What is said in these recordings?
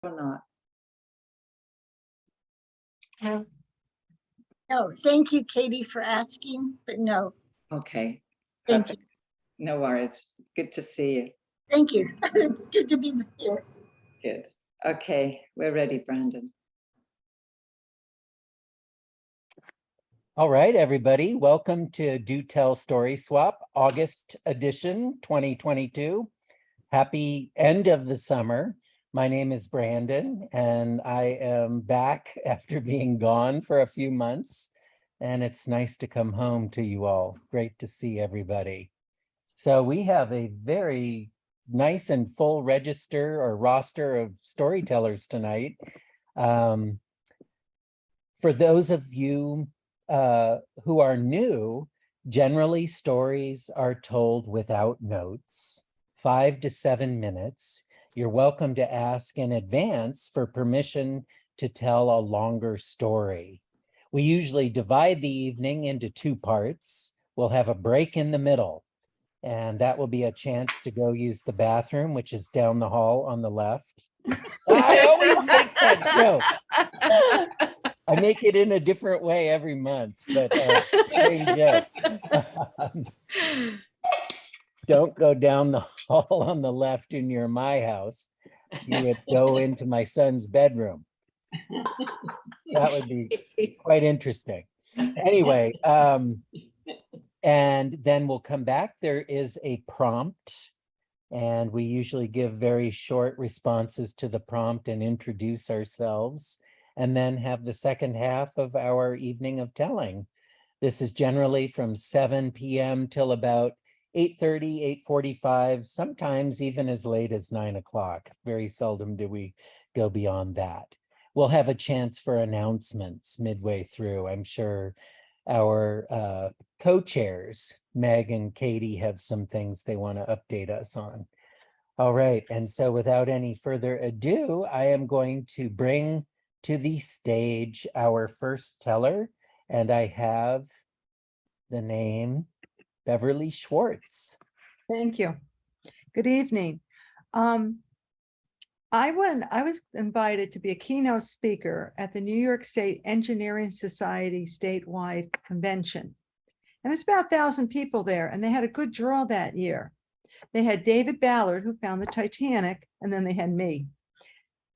or not? No, thank you, Katie, for asking, but no, Okay. thank Perfect. you. No worries. Good to see you. Thank you. It's good to be here. Good. Okay, we're ready, Brandon. All right, everybody. Welcome to Do Tell Story Swap, August edition 2022. Happy end of the summer. My name is Brandon, and I am back after being gone for a few months. And it's nice to come home to you all. Great to see everybody. So we have a very nice and full register or roster of storytellers tonight. For those of you who are new, generally stories are told without notes, 5 to 7 minutes. You're welcome to ask in advance for permission to tell a longer story. We usually divide the evening into 2 parts. We'll have a break in the middle, and that will be a chance to go use the bathroom, which is down the hall on the left. I always make that joke. I make it in a different way every month, but same joke. Don't go down the hall on the left in your my house. You would go into my son's bedroom. That would be quite interesting. Anyway, and then we'll come back. There is a prompt, and we usually give very short responses to the prompt and introduce ourselves, and then have the second half of our evening of telling. This is generally from 7 p.m. till about 8:30, 8:45, sometimes even as late as 9 o'clock. Very seldom do we go beyond that. We'll have a chance for announcements midway through. I'm sure our co-chairs, Meg and Katie, have some things they want to update us on. All right, and so without any further ado, I am going to bring to the stage our first teller, and I have the name Beverly Schwartz. Thank you. Good evening. I was invited to be a keynote speaker at the New York State Engineering Society statewide convention. And there's about 1,000 people there, and they had a good draw that year. They had David Ballard, who found the Titanic, and then they had me.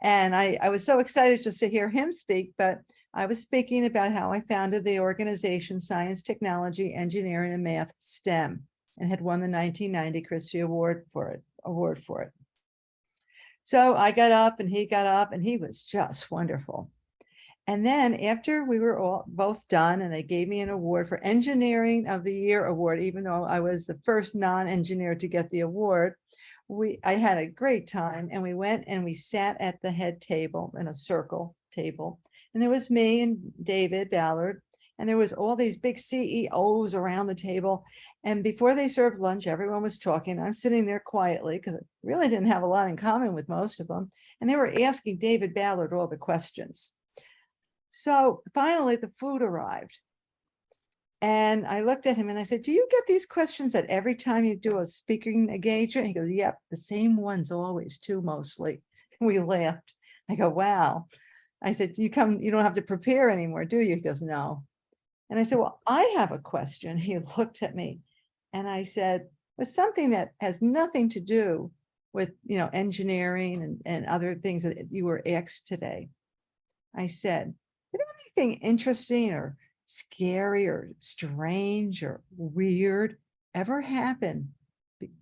And I was so excited just to hear him speak, but I was speaking about how I founded the organization Science, Technology, Engineering, and Math STEM, and had won the 1990 Christie Award for it. So I got up and he got up, and he was just wonderful. And then after we were all both done, and they gave me an award for Engineering of the Year award, even though I was the first non-engineer to get the award, I had a great time, and we went and we sat at the head table in a circle table. And there was me and David Ballard, and there was all these big CEOs around the table. And before they served lunch, everyone was talking. I'm sitting there quietly because I really didn't have a lot in common with most of them. And they were asking David Ballard all the questions. So finally the food arrived. And I looked at him and I said, do you get these questions at every time you do a speaking engagement? He goes, yep, the same ones always too, mostly. And we laughed. I go, wow. I said, you don't have to prepare anymore, do you? He goes, no. And I said, well, I have a question. He looked at me and I said, it's something that has nothing to do with, engineering and other things that you were asked today. I said, did anything interesting or scary or strange or weird ever happen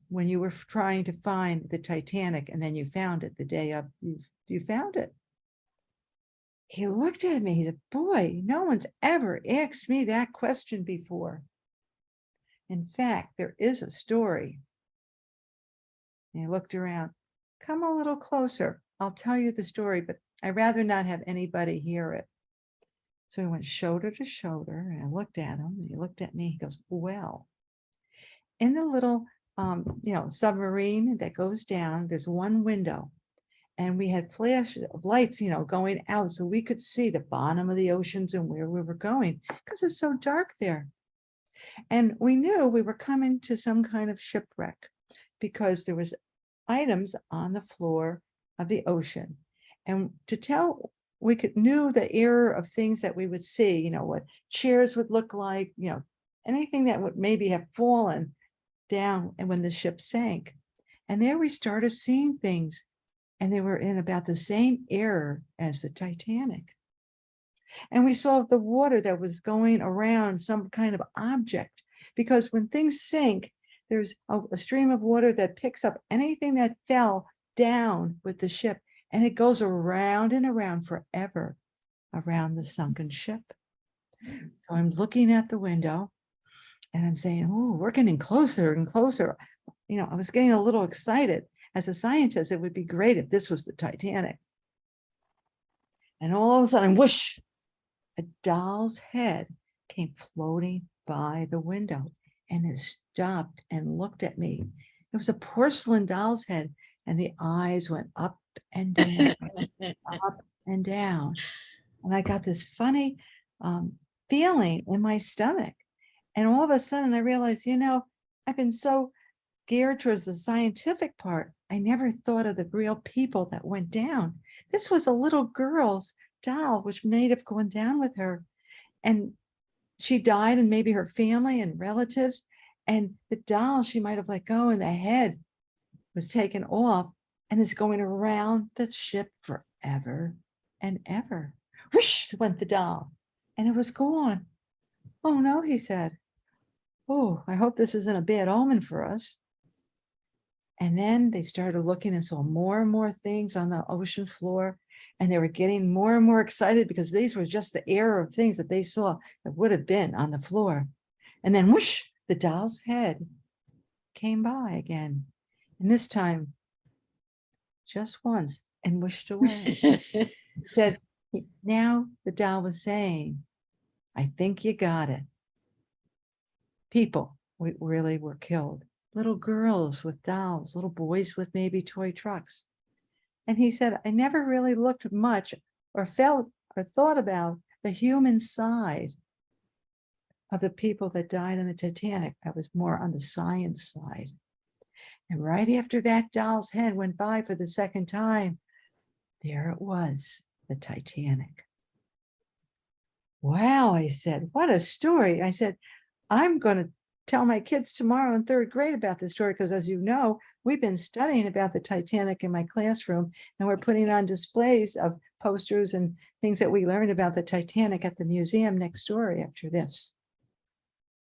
when you were trying to find the Titanic and then you found it the day of you found it? He looked at me, he said, boy, no one's ever asked me that question before. In fact, there is a story. And he looked around, come a little closer. I'll tell you the story, but I'd rather not have anybody hear it. So we went shoulder to shoulder, and I looked at him, and he looked at me, he goes, well, in the little, submarine that goes down, there's one window, and we had flashes of lights, going out so we could see the bottom of the oceans and where we were going because it's so dark there. And we knew we were coming to some kind of shipwreck because there was items on the floor of the ocean. And to tell, we knew the era of things that we would see, you know, what chairs would look like, you know, anything that would maybe have fallen down and when the ship sank. And there we started seeing things, and they were in about the same era as the Titanic. And we saw the water that was going around some kind of object, because when things sink, there's a stream of water that picks up anything that fell down with the ship, and it goes around and around forever around the sunken ship. So I'm looking at the window and I'm saying, oh, we're getting closer and closer. You know, I was getting a little excited. As a scientist, it would be great if this was the Titanic. And all of a sudden, whoosh, a doll's head came floating by the window, and it stopped and looked at me. It was a porcelain doll's head, and the eyes went up and down, up and down. And I got this funny feeling in my stomach. And all of a sudden I realized, you know, I've been so geared towards the scientific part, I never thought of the real people that went down. This was a little girl's doll, which may have gone down with her. And she died, and maybe her family and relatives. And the doll she might have let go, and the head was taken off and is going around the ship forever and ever. Whoosh went the doll, and it was gone. Oh no, he said. Oh, I hope this isn't a bad omen for us. And then they started looking and saw more and more things on the ocean floor. And they were getting more and more excited, because these were just the era of things that they saw that would have been on the floor. And then whoosh, the doll's head came by again. And this time, just once, and whooshed away. Said, now the doll was saying, I think you got it. People really were killed. Little girls with dolls, little boys with maybe toy trucks. And he said, I never really looked much or felt or thought about the human side of the people that died in the Titanic. I was more on the science side. And right after that doll's head went by for the second time, there it was, the Titanic. Wow, I said, what a story. I said, I'm going to tell my kids tomorrow in third grade about this story, because as you know, we've been studying about the Titanic in my classroom, and we're putting on displays of posters and things that we learned about the Titanic at the museum next door after this.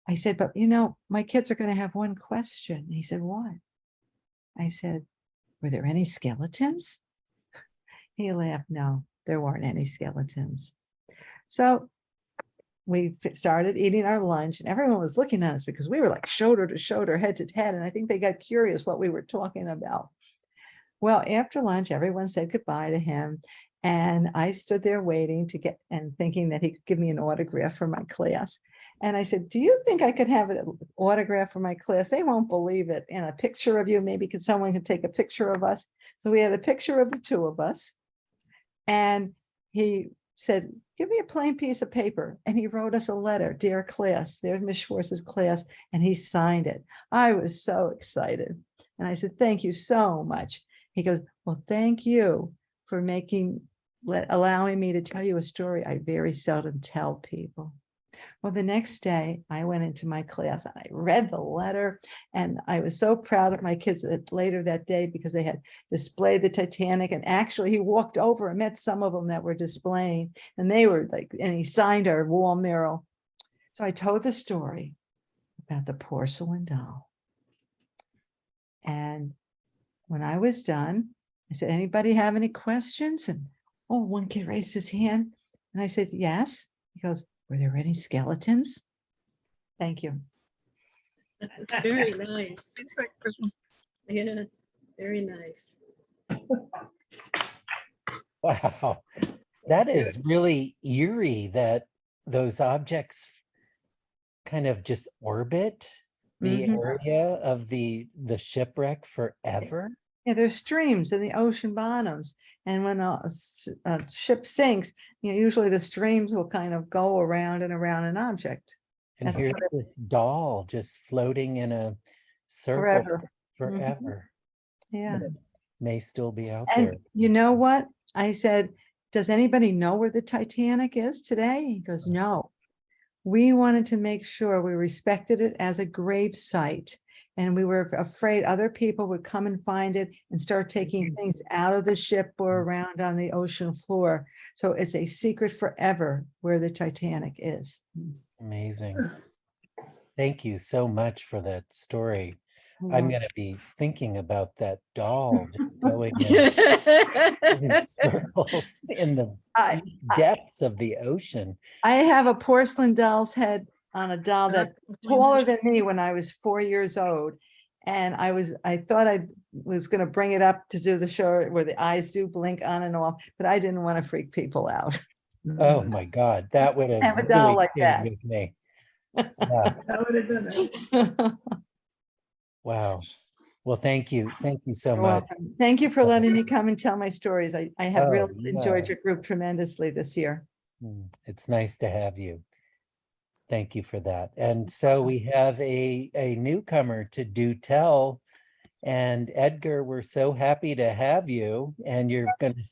I said, but you know, my kids are going to have one question. And he said, what? I said, were there any skeletons? He laughed, no, there weren't any skeletons. So we started eating our lunch, and everyone was looking at us because we were like shoulder to shoulder, head to head. And I think they got curious what we were talking about. Well, after lunch, everyone said goodbye to him. And I stood there waiting to get, and thinking that he could give me an autograph for my class. And I said, do you think I could have an autograph for my class? They won't believe it. And a picture of you, maybe someone could take a picture of us. So we had a picture of the two of us. And he said, give me a plain piece of paper. And he wrote us a letter, dear class, there's Miss Schwartz's class, and he signed it. I was so excited. And I said, thank you so much. He goes, well, thank you for allowing me to tell you a story I very seldom tell people. Well, the next day I went into my class and I read the letter, and I was so proud of my kids that later that day, because they had displayed the Titanic, and actually he walked over and met some of them that were displaying, and they were like, and he signed our wall mural. So I told the story about the porcelain doll. And when I was done, I said, anybody have any questions? And oh, one kid raised his hand, and I said, yes. He goes, were there any skeletons? Thank you. That's very nice. Yeah, very nice. Wow, that is really eerie that those objects kind of just orbit the area of the shipwreck forever. Yeah, there's streams in the ocean bottoms. And when a ship sinks, you know, usually the streams will kind of go around and around an object. And That's here's what this doll just floating in a circle forever. forever. Yeah. may still be out And there. you know what? I said, does anybody know where the Titanic is today? He goes, no. We wanted to make sure we respected it as a grave site. And we were afraid other people would come and find it and start taking things out of the ship or around on the ocean floor. So it's a secret forever where the Titanic is. Amazing. Thank you so much for that story. I'm going to be thinking about that doll just going in circles in the I- deep depths of the ocean. I have a porcelain doll's head on a doll that's taller than me when I was 4 years old. And I thought I was going to bring it up to do the show where the eyes do blink on and off, but I didn't want to freak people out. Oh my God, that would Have have a doll really like stayed that. with me. That would have done it. Wow. Well, thank you. Thank you so You're much. welcome. Thank you for letting me come and tell my stories. I have Oh, really enjoyed yeah. your group tremendously this year. It's nice to have you. Thank you for that. And so we have a newcomer to Do Tell. And Edgar, we're so happy to have you. And you're going to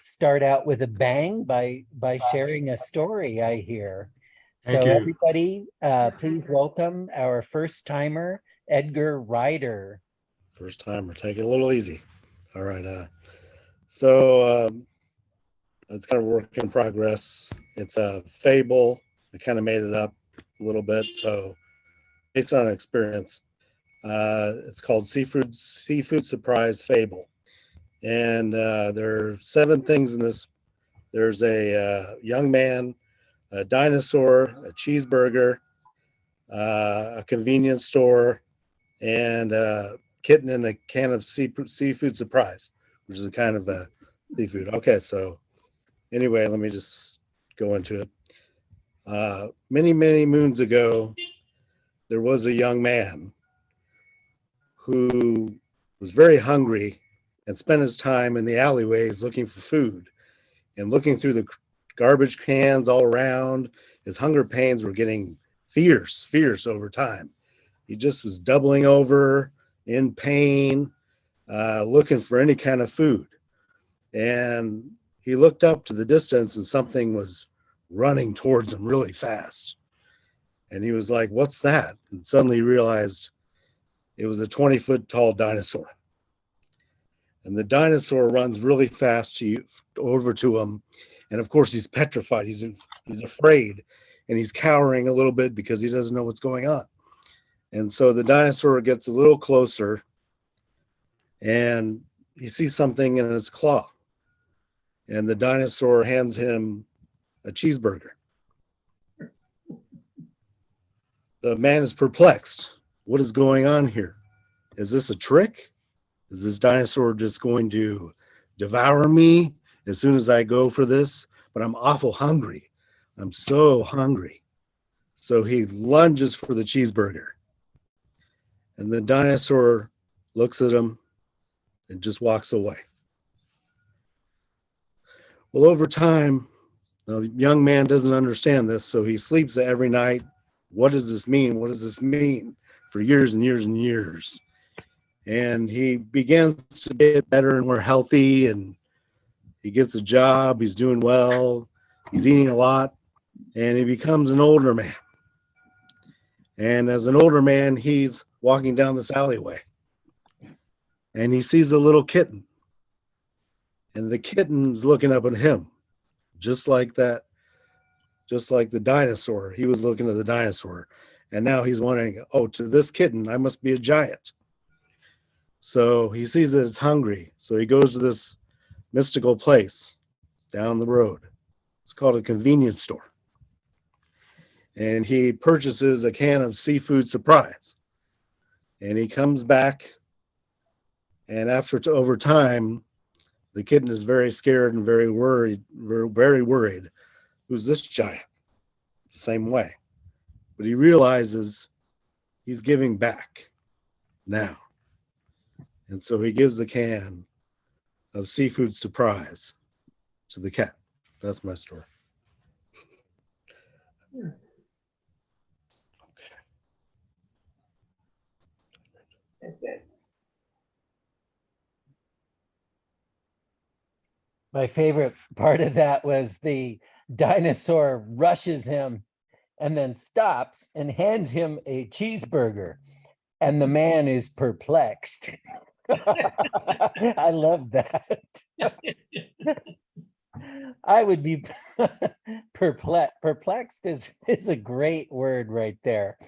start out with a bang by sharing a story, I hear. Thank So you. everybody, please welcome our first timer, Edgar Ryder. First timer, take it a little easy. All right. So it's kind of a work in progress. It's a fable. I kind of made it up a little bit. So based on experience, it's called Seafood Surprise Fable. And there are 7 things in this. There's a young man, a dinosaur, a cheeseburger, a convenience store, and a kitten in a can of seafood surprise, which is a kind of a seafood. Okay, so anyway, let me just go into it. Many, many moons ago, there was a young man who was very hungry and spent his time in the alleyways looking for food and looking through the garbage cans all around. His hunger pains were getting fierce over time. He just was doubling over in pain, looking for any kind of food. And he looked up to the distance and something was running towards him really fast. And he was like, "What's that?" And suddenly he realized it was a 20-foot tall dinosaur. And the dinosaur runs really fast over to him. And of course, he's petrified. He's afraid. And he's cowering a little bit because he doesn't know what's going on. And so the dinosaur gets a little closer and he sees something in its claw. And the dinosaur hands him a cheeseburger. The man is perplexed. What is going on here? Is this a trick? Is this dinosaur just going to devour me as soon as I go for this? But I'm awful hungry. I'm so hungry. So he lunges for the cheeseburger. And the dinosaur looks at him and just walks away. Well, over time, the young man doesn't understand this, so he sleeps every night. What does this mean? What does this mean? For years and years and years. And he begins to get better and more healthy, and he gets a job. He's doing well. He's eating a lot, and he becomes an older man. And as an older man, he's walking down this alleyway, and he sees a little kitten, and the kitten's looking up at him, just like that, just like the dinosaur. He was looking at the dinosaur, and now he's wondering, oh, to this kitten, I must be a giant. So he sees that it's hungry. So he goes to this mystical place down the road. It's called a convenience store. And he purchases a can of seafood surprise. And he comes back. And over time, the kitten is very scared and very worried, very worried. Who's this giant? The same way. But he realizes he's giving back now. And so he gives the can of seafood surprise to the cat. That's my story. That's it. My favorite part of that was the dinosaur rushes him and then stops and hands him a cheeseburger. And the man is perplexed. I love that. I would be perplexed. Perplexed is a great word right there.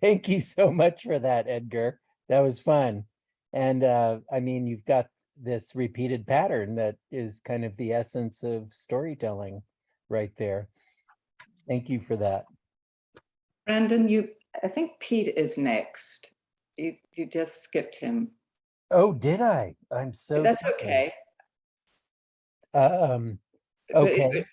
Thank you so much for that, Edgar. That was fun. And I mean, you've got this repeated pattern that is kind of the essence of storytelling right there. Thank you for that. Brandon, I think Pete is next. You just skipped him. Oh, did I? I'm so That's sorry. okay. Um, But okay,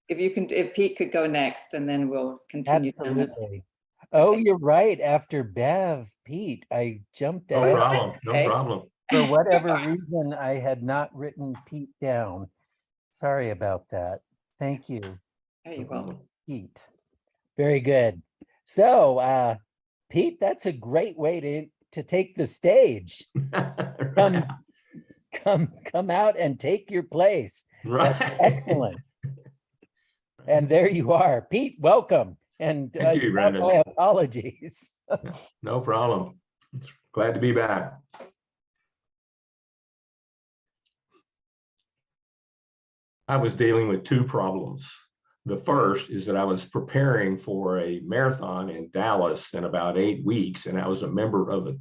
if Pete could go next, and then we'll continue. down the- absolutely. Oh, Okay. you're right. After Bev, Pete, I jumped No ahead. problem, no Okay. problem. For whatever reason, I had not written Pete down. Sorry about that. Thank you, Oh, you're welcome. Pete. Very good. So, Pete, that's a great way to take the stage. Come, come out and take your place. That's Right. excellent. And there you are, Pete. Welcome. And Thank you, you have Brandon. my apologies. No problem. Glad to be back. I was dealing with two problems. The first is that I was preparing for a marathon in Dallas in about 8 weeks, and I was a member of a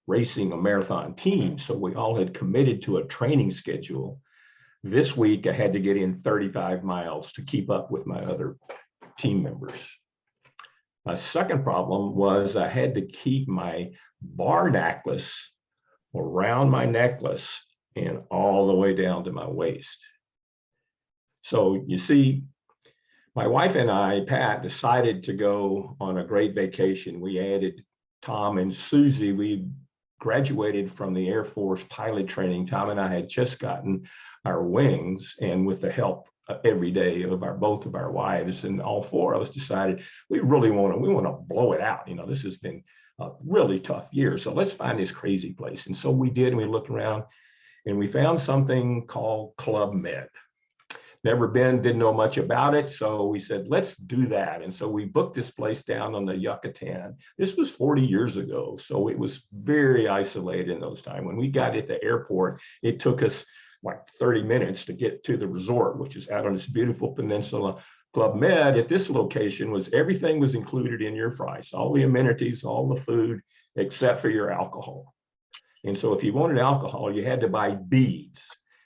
marathon team. So we all had committed to a training schedule. This week, I had to get in 35 miles to keep up with my other team members. My second problem was I had to keep my bar necklace around my necklace and all the way down to my waist. So you see, my wife and I, Pat, decided to go on a great vacation. We added Tom and Susie. We graduated from the Air Force pilot training. Tom and I had just gotten our wings, and with the help every day of both of our wives and all four of us decided we want to blow it out. You know, this has been a really tough year. So let's find this crazy place. And so we did, and we looked around and we found something called Club Med. Never been, didn't know much about it. So we said, let's do that. And so we booked this place down on the Yucatan. This was 40 years ago. So it was very isolated in those times. When we got at the airport, it took us like 30 minutes to get to the resort, which is out on this beautiful peninsula. Club Med at this location everything was included in your price, all the amenities, all the food, except for your alcohol. And so if you wanted alcohol, you had to buy beads.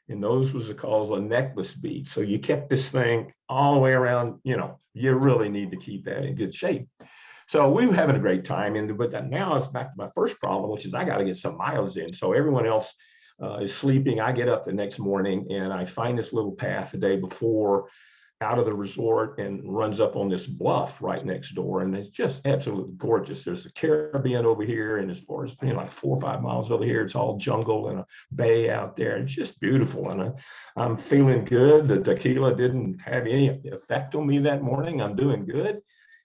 And those was called a necklace bead. So you kept this thing all the way around, you know, you really need to keep that in good shape. So we were having a great time. But now it's back to my first problem, which is I got to get some miles in. So everyone else is sleeping. I get up the next morning and I find this little path the day before out of the resort and runs up on this bluff right next door. And it's just absolutely gorgeous. There's the Caribbean over here. And as far as being like 4 or 5 miles over here, it's all jungle and a bay out there. It's just beautiful. And I'm feeling good. The tequila didn't have any effect on me that morning. I'm doing good.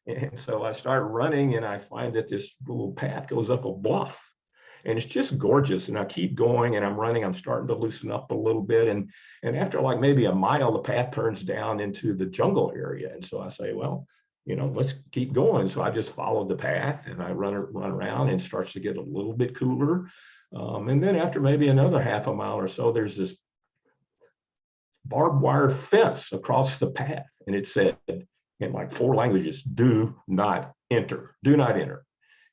And so I start running and I find that this little path goes up a bluff. And it's just gorgeous. And I keep going and I'm running. I'm starting to loosen up a little bit. And after like maybe a mile, the path turns down into the jungle area. And so I say, well, you know, let's keep going. So I just followed the path and I run around, and it starts to get a little bit cooler. And then after maybe another half a mile or so, there's this barbed wire fence across the path. And it said in like 4 languages, do not enter, do not enter.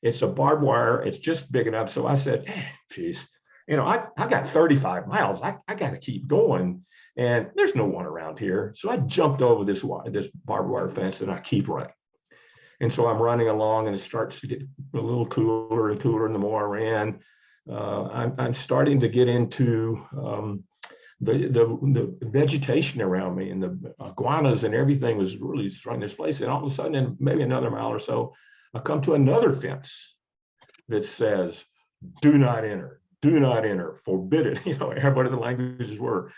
It's a barbed wire. It's just big enough. So I said, geez, you know, I got 35 miles. I got to keep going. And there's no one around here. So I jumped over this barbed wire fence and I keep running. And so I'm running along and it starts to get a little cooler and cooler. And the more I ran, I'm starting to get into the vegetation around me, and the iguanas and everything was really throwing this place. And all of a sudden, in maybe another mile or so, I come to another fence that says, do not enter, forbidden, you know, whatever the languages were.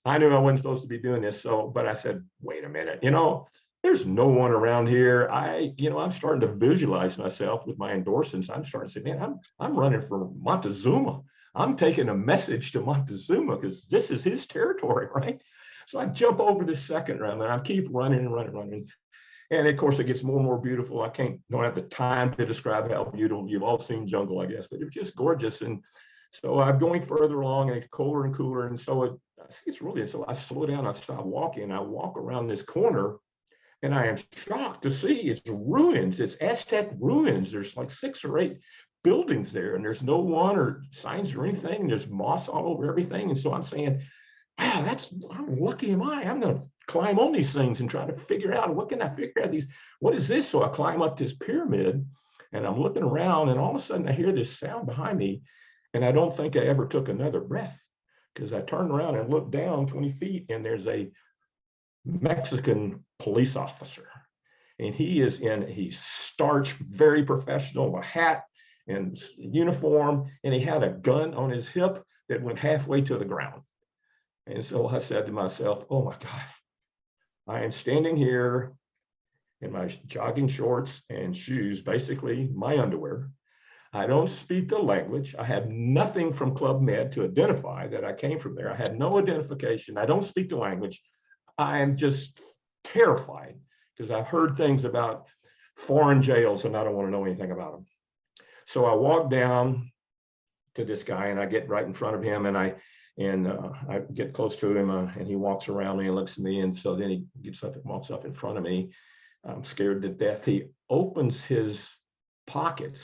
I knew I wasn't supposed to be doing this. So, but I said, wait a minute, you know, there's no one around here. I'm starting to visualize myself with my endorsements. I'm starting to say, man, I'm running for Montezuma. I'm taking a message to Montezuma because this is his territory, right? So I jump over the second round and I keep running and running, running. And of course, it gets more and more beautiful. Don't have the time to describe how beautiful. You've all seen jungle, I guess, but it's just gorgeous. And so I'm going further along and it's colder and cooler. And so I think it's really, so I slow down, I stop walking, I walk around this corner and I am shocked to see it's ruins, it's Aztec ruins. There's like 6 or 8 buildings there and there's no one or signs or anything. And there's moss all over everything. And so I'm saying, wow, how lucky am I? I'm gonna climb on these things and try to figure out, what can I figure out what is this? So I climb up this pyramid and I'm looking around and all of a sudden I hear this sound behind me and I don't think I ever took another breath because I turned around and looked down 20 feet and there's a Mexican police officer. And he's starched, very professional, a hat and uniform, and he had a gun on his hip that went halfway to the ground. And so I said to myself, oh my God, I am standing here in my jogging shorts and shoes, basically my underwear. I don't speak the language. I have nothing from Club Med to identify that I came from there. I had no identification. I don't speak the language. I am just terrified because I've heard things about foreign jails and I don't want to know anything about them. So I walk down to this guy and I get right in front of him and I get close to him and he walks around me and looks at me. And so then he gets up and walks up in front of me. I'm scared to death. He opens his pocket,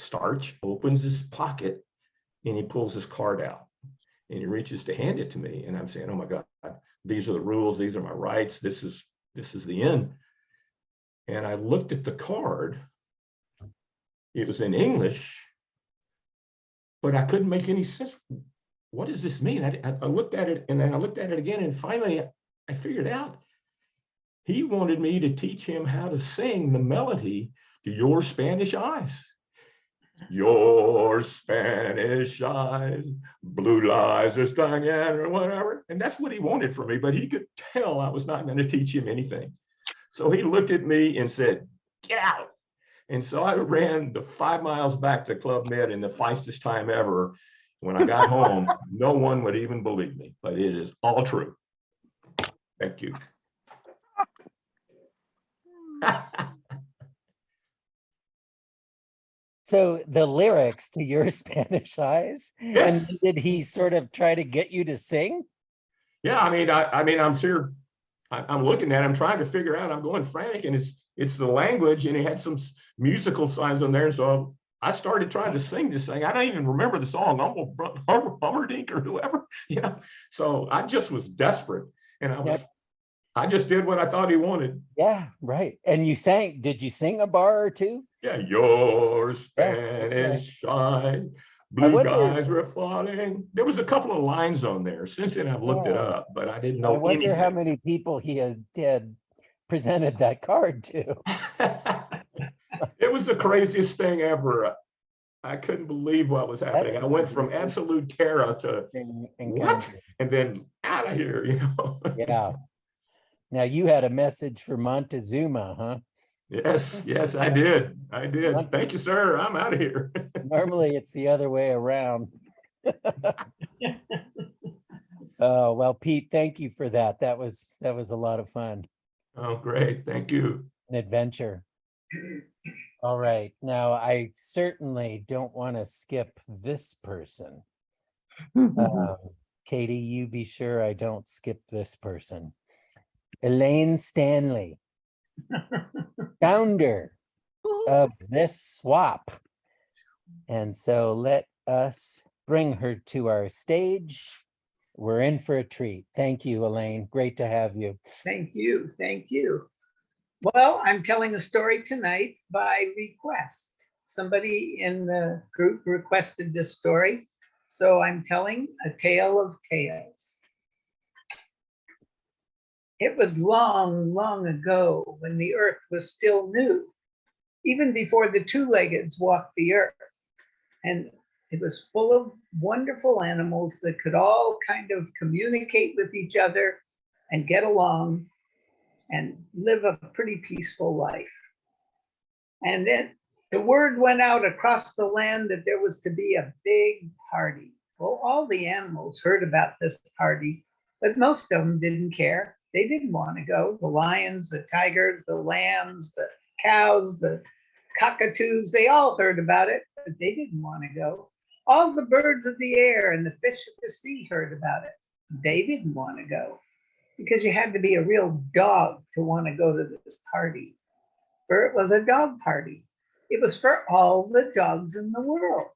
opens his pocket and he pulls his card out and he reaches to hand it to me. And I'm saying, oh my God, these are the rules. These are my rights. This is the end. And I looked at the card. It was in English, but I couldn't make any sense. What does this mean? I looked at it and then I looked at it again and finally I figured out. He wanted me to teach him how to sing the melody to Your Spanish Eyes. Your Spanish eyes, blue lies are stung or whatever. And that's what he wanted from me, but he could tell I was not going to teach him anything. So he looked at me and said, get out. And so I ran the 5 miles back to Club Med in the fastest time ever. When I got home, no one would even believe me, but it is all true. Thank you. So the lyrics to Your Spanish Eyes, Yes. and did he sort of try to get you to sing? Yeah, I mean, I'm sure. I'm looking at it, I'm trying to figure out, I'm going frantic, and it's the language, and he had some musical signs on there. And so I started trying to sing this thing. I don't even remember the song, Hummerdink or whoever, you know. So I just was desperate, and I just did what I thought he wanted. Yeah, right. And you sang, did you sing a bar or two? Yeah, Your Spanish eyes, blue guys were falling. There was a couple of lines on there. Since then, I've looked it up, but I didn't know I wonder anything. how many people he had presented that card to. It was the craziest thing ever. I couldn't believe what was happening. I went from absolute terror to what? And then out of here, you know? Yeah. Now you had a message for Montezuma, huh? Yes, I did. Thank you, sir. I'm out of here. Normally it's the other way around. Oh, well, Pete, thank you for that. That was a lot of fun. Oh, great. Thank you. An adventure. All right. Now, I certainly don't want to skip this person. Katie, you be sure I don't skip this person. Elaine Stanley, founder of this swap. And so let us bring her to our stage. We're in for a treat. Thank you, Elaine. Great to have you. Thank you. Thank you. Well, I'm telling a story tonight by request. Somebody in the group requested this story. So I'm telling a tale of tales. It was long, long ago when the earth was still new, even before the two-leggeds walked the earth. And it was full of wonderful animals that could all kind of communicate with each other and get along and live a pretty peaceful life. And then the word went out across the land that there was to be a big party, Well, all the animals heard about this party, but most of them didn't care. They didn't want to go. The lions, the tigers, the lambs, the cows, the cockatoos, they all heard about it, but they didn't want to go. All the birds of the air and the fish of the sea heard about it. They didn't want to go because you had to be a real dog to want to go to this party. For it was a dog party. It was for all the dogs in the world.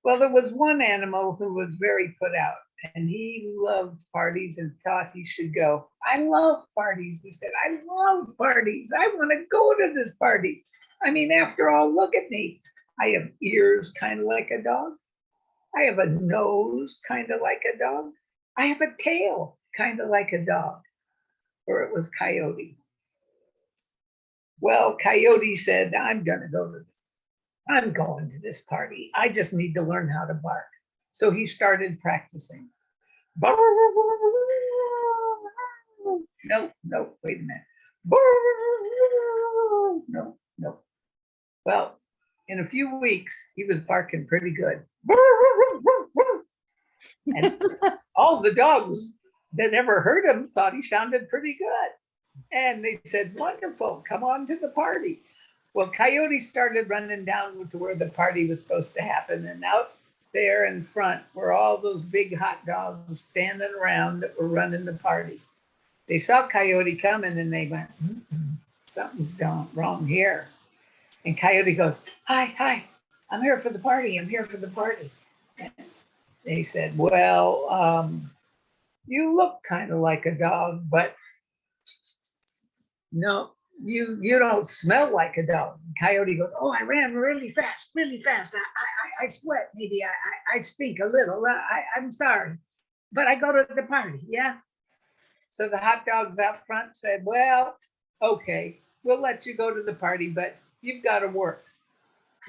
Well, there was one animal who was very put out, and he loved parties and thought he should go. I love parties, he said. I love parties. I want to go to this party. I mean, after all, look at me. I have ears kind of like a dog. I have a nose kind of like a dog. I have a tail kind of like a dog. Or it was Coyote. Well, Coyote said, I'm going to go to this. I'm going to this party. I just need to learn how to bark. So he started practicing. No, wait a minute. No. Well, in a few weeks, he was barking pretty good. And all the dogs that ever heard him thought he sounded pretty good. And they said, wonderful, come on to the party. Well, Coyote started running down to where the party was supposed to happen. And out there in front were all those big hot dogs standing around that were running the party. They saw Coyote coming and they went, something's wrong here. And Coyote goes, hi, I'm here for the party. I'm here for the party. And they said, well, you look kind of like a dog, but no, you don't smell like a dog. Coyote goes, oh, I ran really fast. I sweat. Maybe I stink a little. I'm sorry, but I go to the party. Yeah. So the hot dogs out front said, well, okay, we'll let you go to the party, but you've got to work.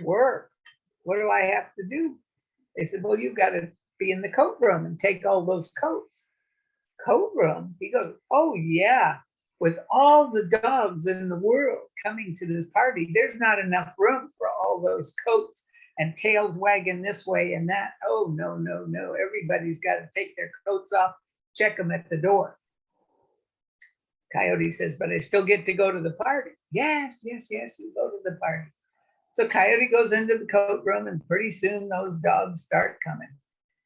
Work? What do I have to do? They said, well, you've got to be in the coat room and take all those coats. Coat room? He goes, oh, yeah. With all the dogs in the world coming to this party, there's not enough room for all those coats and tails wagging this way and that. Oh, no. Everybody's got to take their coats off, check them at the door. Coyote says, but I still get to go to the party. Yes, you go to the party. So Coyote goes into the coat room and pretty soon those dogs start coming.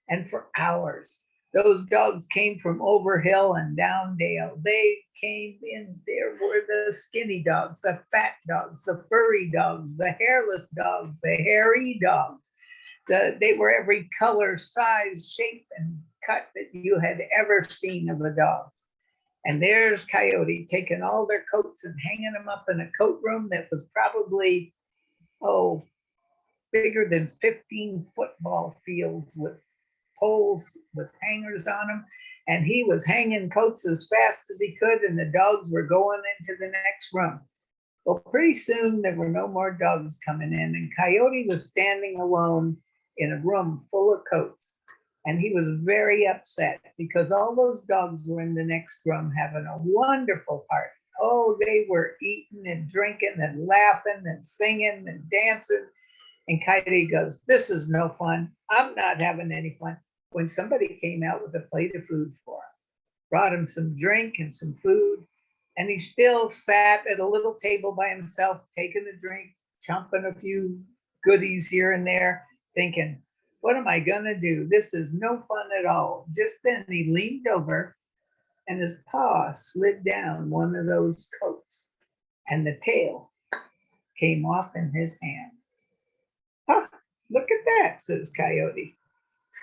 And for hours, those dogs came from over hill and down dale. They came in, there were the skinny dogs, the fat dogs, the furry dogs, the hairless dogs, the hairy dogs. They were every color, size, shape, and cut that you had ever seen of a dog. And there's Coyote taking all their coats and hanging them up in a coat room that was probably, bigger than 15 football fields with poles with hangers on them. And he was hanging coats as fast as he could, and the dogs were going into the next room. Well, pretty soon there were no more dogs coming in, and Coyote was standing alone in a room full of coats. And he was very upset because all those dogs were in the next room having a wonderful party. Oh, they were eating and drinking and laughing and singing and dancing. And Coyote goes, this is no fun. I'm not having any fun. When somebody came out with a plate of food for him, brought him some drink and some food, and he still sat at a little table by himself, taking a drink, chomping a few goodies here and there, thinking, what am I gonna do? This is no fun at all. Just then he leaned over and his paw slid down one of those coats and the tail came off in his hand. Huh, look at that, says Coyote.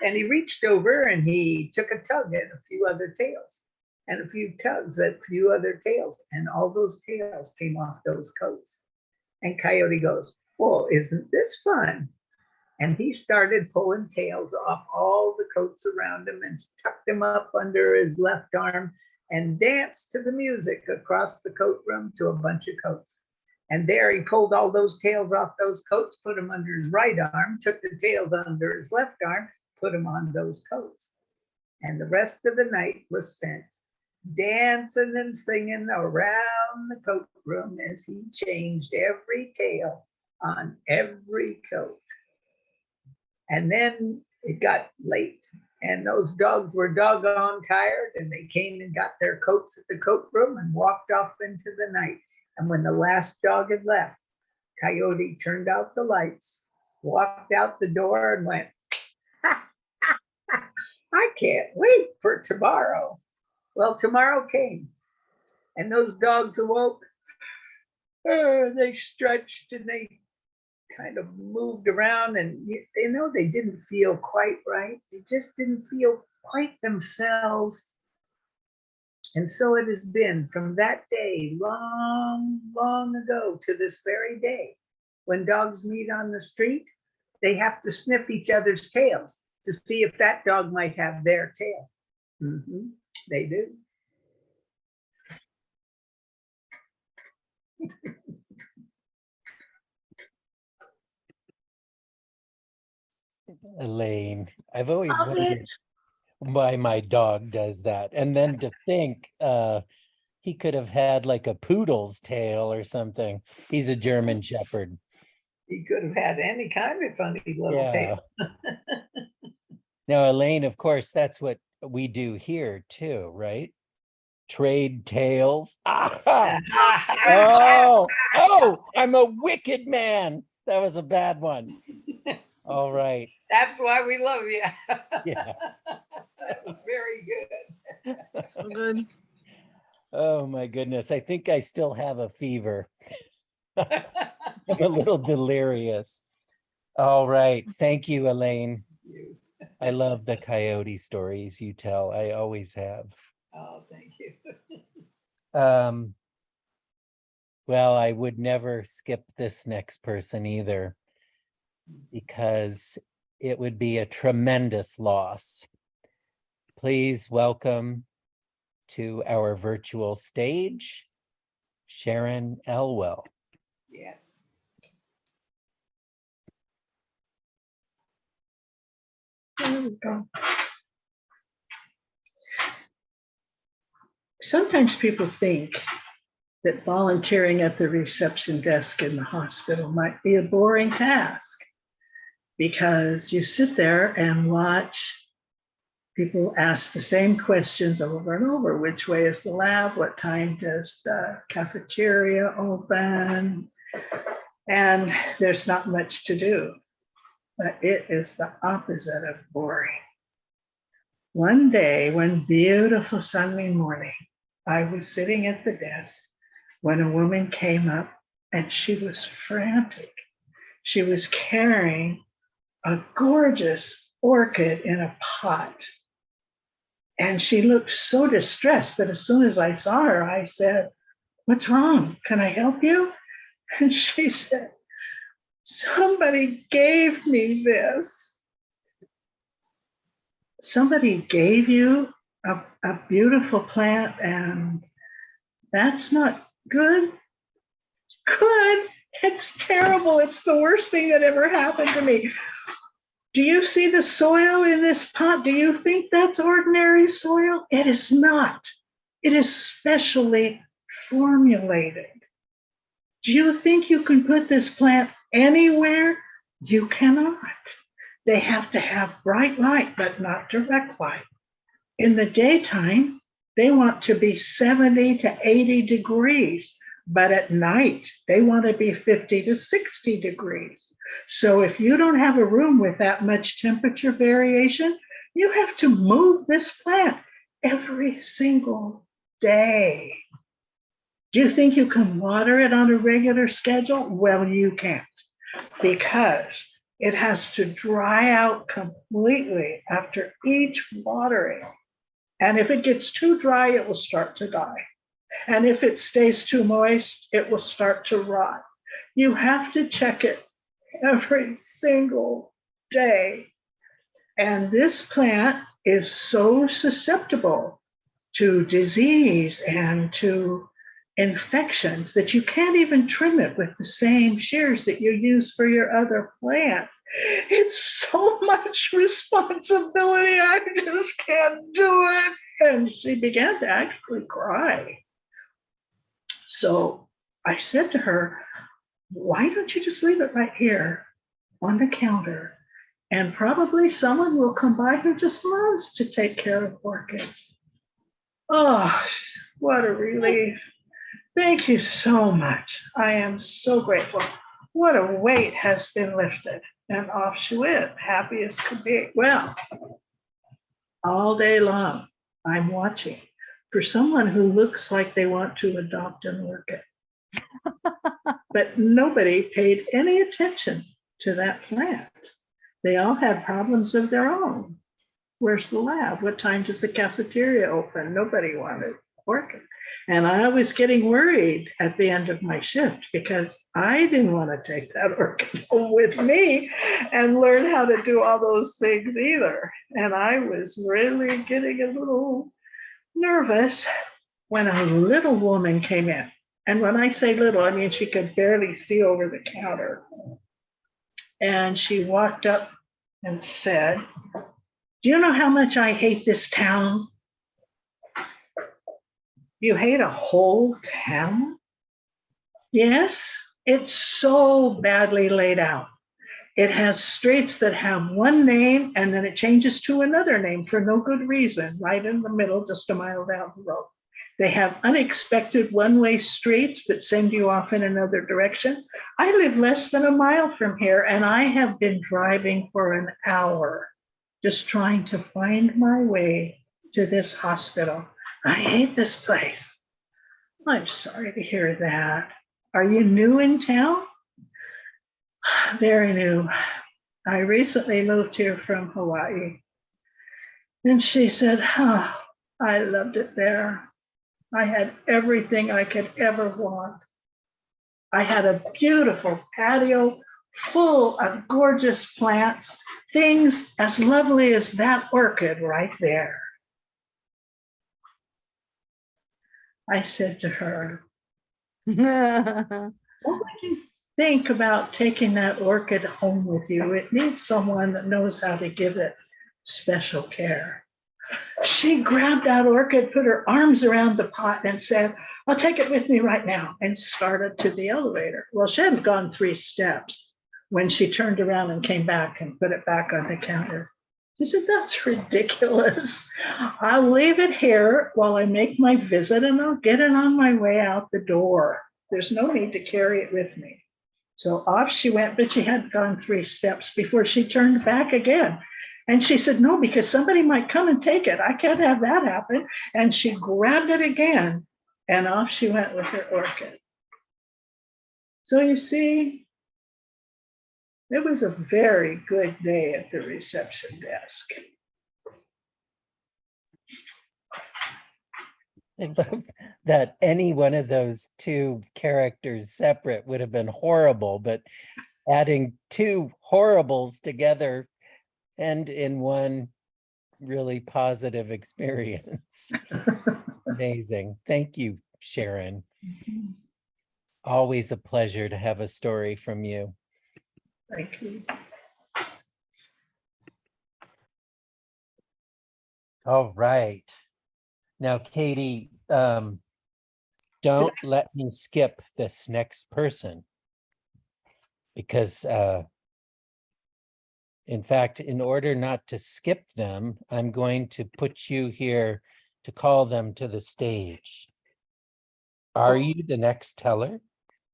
And he reached over and he took a tug at a few other tails and a few tugs at a few other tails. And all those tails came off those coats. And Coyote goes, well, isn't this fun? And he started pulling tails off all the coats around him and tucked them up under his left arm and danced to the music across the coat room to a bunch of coats. And there he pulled all those tails off those coats, put them under his right arm, took the tails under his left arm, put them on those coats. And the rest of the night was spent dancing and singing around the coat room as he changed every tail on every coat. And then it got late. And those dogs were doggone tired, and they came and got their coats at the coat room and walked off into the night. And when the last dog had left, Coyote turned out the lights, walked out the door and went, I can't wait for tomorrow. Well, tomorrow came, and those dogs awoke. They stretched and they kind of moved around, and they didn't feel quite right. They just didn't feel quite themselves. And so it has been from that day, long, long ago, to this very day. When dogs meet on the street, they have to sniff each other's tails to see if that dog might have their tail. They do. Elaine, I've always Love wondered it. why my dog does that. And then to think he could have had like a poodle's tail or something. He's a German Shepherd. He could have had any kind of funny little Yeah. tail. Now, Elaine, of course, that's what we do here too, right? Trade tails. Ah! Oh, I'm a wicked man. That was a bad one. All right. That's why we love you. Yeah. That was very good. Good. Oh my goodness. I think I still have a fever. I'm a little delirious. All right. Thank you, Elaine. I love the coyote stories you tell. I always have. Oh, thank you. Well, I would never skip this next person either, because it would be a tremendous loss. Please welcome to our virtual stage, Sharon Elwell. Yes. There we go. Sometimes people think that volunteering at the reception desk in the hospital might be a boring task, because you sit there and watch people ask the same questions over and over. Which way is the lab? What time does the cafeteria open? And there's not much to do, but it is the opposite of boring. One day, one beautiful Sunday morning, I was sitting at the desk when a woman came up, and she was frantic. She was carrying a gorgeous orchid in a pot. And she looked so distressed that as soon as I saw her, I said, "What's wrong? Can I help you?" And she said, "Somebody gave me this." Somebody gave you a beautiful plant, and that's not good? Good. It's terrible. It's the worst thing that ever happened to me. Do you see the soil in this pot? Do you think that's ordinary soil? It is not. It is specially formulated. Do you think you can put this plant anywhere? You cannot. They have to have bright light, but not direct light. In the daytime, they want to be 70 to 80 degrees, but at night, they want to be 50 to 60 degrees. So if you don't have a room with that much temperature variation, you have to move this plant every single day. Do you think you can water it on a regular schedule? Well, you can't, because it has to dry out completely after each watering. And if it gets too dry, it will start to die. And if it stays too moist, it will start to rot. You have to check it every single day. And this plant is so susceptible to disease and to infections that you can't even trim it with the same shears that you use for your other plant. It's so much responsibility. I just can't do it. And she began to actually cry. So I said to her, "Why don't you just leave it right here on the counter? And probably someone will come by who just loves to take care of orchids. Oh, what a relief. Thank you so much. I am so grateful. What a weight has been lifted. And off she went, happy as could be. Well, all day long, I'm watching for someone who looks like they want to adopt an orchid. But nobody paid any attention to that plant. They all had problems of their own. Where's the lab? What time does the cafeteria open? Nobody wanted orchid. And I was getting worried at the end of my shift because I didn't want to take that orchid home with me and learn how to do all those things either. And I was really getting a little nervous when a little woman came in. And when I say little, I mean she could barely see over the counter. And she walked up and said, "Do you know how much I hate this town?" "You hate a whole town?" "Yes, it's so badly laid out. It has streets that have one name and then it changes to another name for no good reason, right in the middle, just a mile down the road. They have unexpected one-way streets that send you off in another direction. I live less than a mile from here and I have been driving for an hour just trying to find my way to this hospital. I hate this place." "I'm sorry to hear that. Are you new in town?" "Very new. I recently moved here from Hawaii." And she said, "Oh, I loved it there. I had everything I could ever want. I had a beautiful patio full of gorgeous plants, things as lovely as that orchid right there." I said to her, "What would you think about taking that orchid home with you? It needs someone that knows how to give it special care." She grabbed that orchid, put her arms around the pot and said, "I'll take it with me right now," and started to the elevator. Well, she hadn't gone 3 steps when she turned around and came back and put it back on the counter. She said, "That's ridiculous. I'll leave it here while I make my visit and I'll get it on my way out the door. There's no need to carry it with me." So off she went, but she hadn't gone 3 steps before she turned back again. And she said, "No, because somebody might come and take it. I can't have that happen." And she grabbed it again and off she went with her orchid. So you see, it was a very good day at the reception desk. I love that any one of those 2 characters separate would have been horrible, but adding 2 horribles together and in one really positive experience. Amazing. Thank you, Sharon. Always a pleasure to have a story from you. Thank you. All right. Now, Katie, don't let me skip this next person because, in fact, in order not to skip them, I'm going to put you here to call them to the stage. Are you the next teller?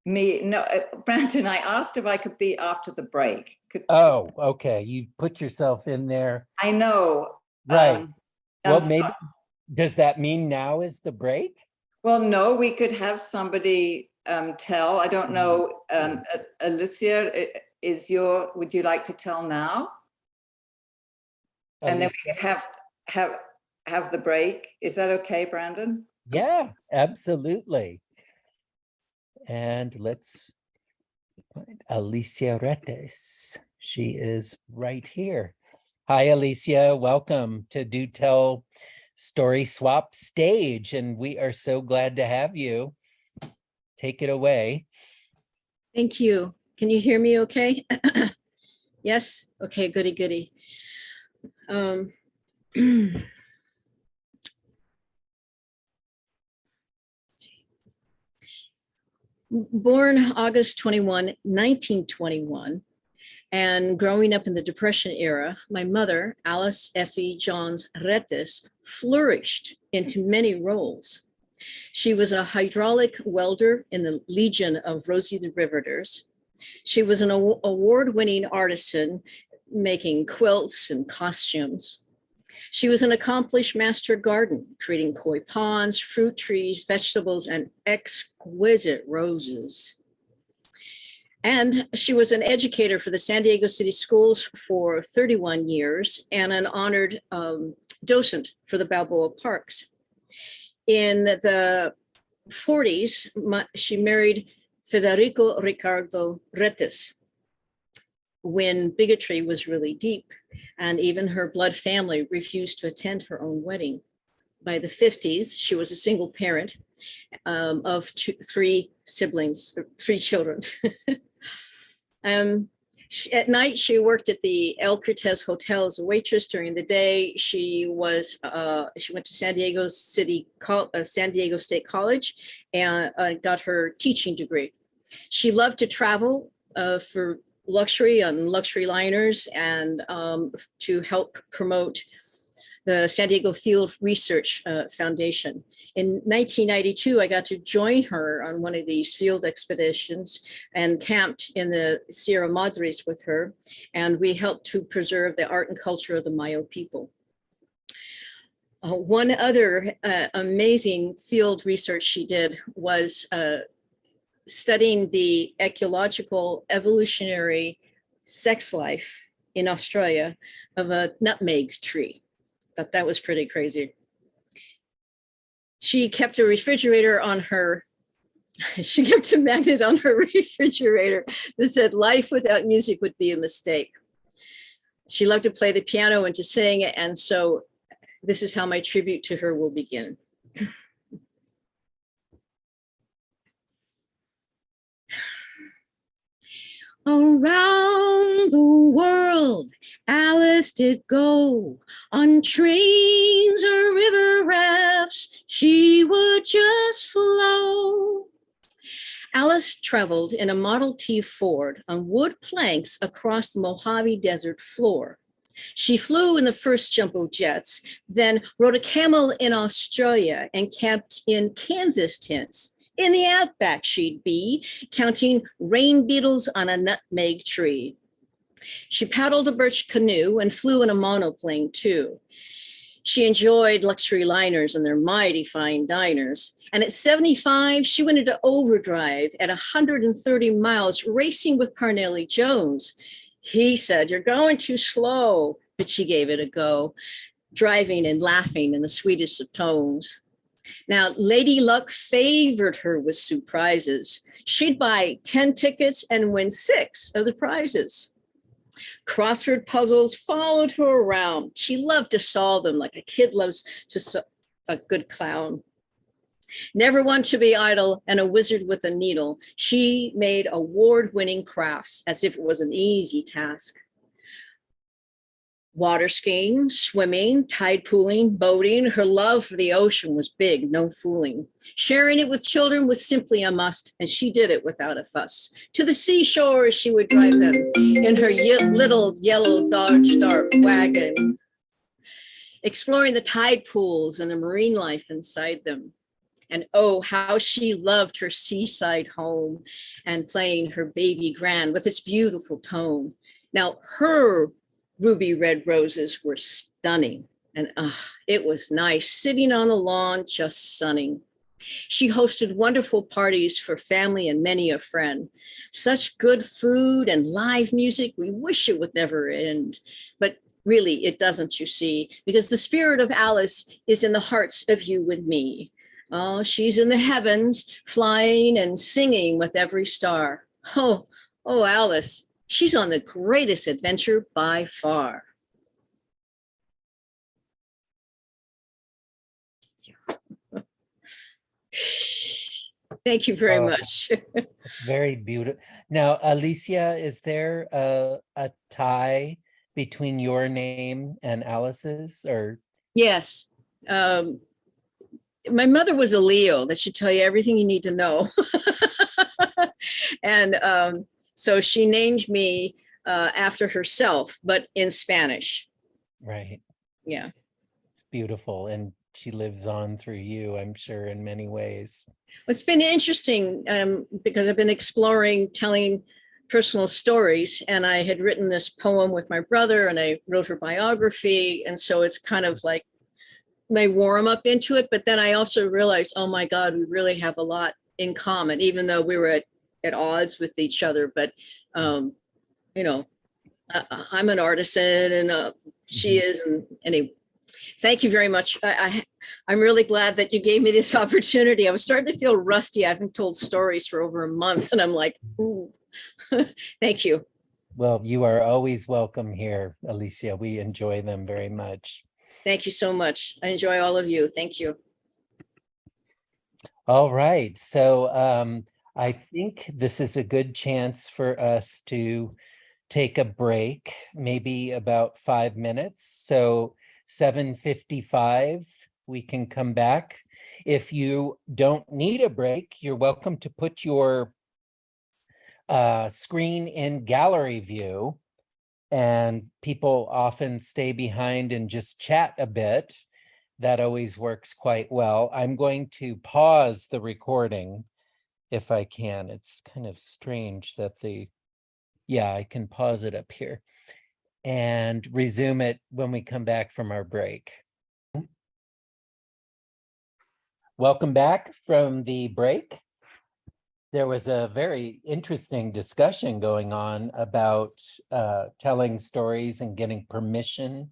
Me, no, Brandon, I asked if I could be after the break. Oh, okay. You put yourself in there. I know. Right. Well, I'm maybe, does that mean now is the break? Well, no, we could have somebody tell. I don't know. Alicia, would you like to tell now? And then we could have the break. Is that okay, Brandon? Yeah, absolutely. And let's find Alicia Retes. She is right here. Hi, Alicia. Welcome to Do Tell Story Swap stage. And we are so glad to have you. Take it away. Thank you. Can you hear me okay? Yes? Okay, goody, goody. Born August 21, 1921, And growing up in the Depression era, my mother, Alice Effie Johns Retes, flourished into many roles. She was a hydraulic welder in the Legion of Rosie the Riveters. She was an award-winning artisan making quilts and costumes. She was an accomplished master gardener, creating koi ponds, fruit trees, vegetables, and exquisite roses. And she was an educator for the San Diego City Schools for 31 years and an honored docent for the Balboa Parks. In the 40s, she married Federico Ricardo Retes when bigotry was really deep, and even her blood family refused to attend her own wedding. By the 50s, she was a single parent of three siblings, three children. At night, she worked at the El Cortez Hotel as a waitress. During the day, she went to San Diego State College and got her teaching degree. She loved to travel for luxury on luxury liners and to help promote the San Diego Field Research Foundation. In 1992, I got to join her on one of these field expeditions and camped in the Sierra Madres with her. And we helped to preserve the art and culture of the Mayo people. One other amazing field research she did was studying the ecological evolutionary sex life in Australia of a nutmeg tree. Thought that was pretty crazy. She kept a refrigerator on her, she kept a magnet on her refrigerator that said life without music would be a mistake. She loved to play the piano and to sing, and so this is how my tribute to her will begin. Around the world, Alice did go on trains or river rafts. She would just flow. Alice traveled in a Model T Ford on wood planks across the Mojave Desert floor. She flew in the first jumbo jets, then rode a camel in Australia and camped in canvas tents. In the outback she'd be, counting rain beetles on a nutmeg tree. She paddled a birch canoe and flew in a monoplane too. She enjoyed luxury liners and their mighty fine diners. And at 75, she went into overdrive at 130 miles, racing with Carnelli Jones. He said, "You're going too slow," but she gave it a go, driving and laughing in the sweetest of tones. Now, Lady Luck favored her with surprises. She'd buy 10 tickets and win 6 of the prizes. Crossword puzzles followed her around. She loved to solve them like a kid loves a good clown. Never one to be idle and a wizard with a needle, she made award-winning crafts as if it was an easy task. Water skiing, swimming, tide pooling, boating. Her love for the ocean was big, no fooling. Sharing it with children was simply a must, and she did it without a fuss. To the seashore, she would drive them in her little yellow Dodge Dart wagon, exploring the tide pools and the marine life inside them. And oh, how she loved her seaside home and playing her baby grand with its beautiful tone. Now, her ruby red roses were stunning, and it was nice sitting on the lawn just sunning. She hosted wonderful parties for family and many a friend. Such good food and live music, we wish it would never end. But really, it doesn't, you see, because the spirit of Alice is in the hearts of you and me. Oh, she's in the heavens, flying and singing with every star. Oh, Alice. She's on the greatest adventure by far. Thank you very much. It's very beautiful. Now, Alicia, is there a tie between your name and Alice's, or? Yes. My mother was a Leo. That should tell you everything you need to know. And so she named me after herself, but in Spanish. Right. Yeah. It's beautiful. And she lives on through you, I'm sure, in many ways. It's been interesting because I've been exploring telling personal stories, and I had written this poem with my brother and I wrote her biography. And so it's kind of like my warm up into it. But then I also realized, oh my God, we really have a lot in common, even though we were at odds with each other. But, you know, I'm an artisan and she is. And anyway, thank you very much. I'm really glad that you gave me this opportunity. I was starting to feel rusty. I haven't told stories for over a month and I'm like, ooh, thank you. Well, you are always welcome here, Alicia. We enjoy them very much. Thank you so much. I enjoy all of you. Thank you. All right. So I think this is a good chance for us to take a break, maybe about 5 minutes. So 7:55, we can come back. If you don't need a break, you're welcome to put your screen in gallery view, and people often stay behind and just chat a bit. That always works quite well. I'm going to pause the recording if I can. It's kind of strange that yeah, I can pause it up here and resume it when we come back from our break. Welcome back from the break. There was a very interesting discussion going on about telling stories and getting permission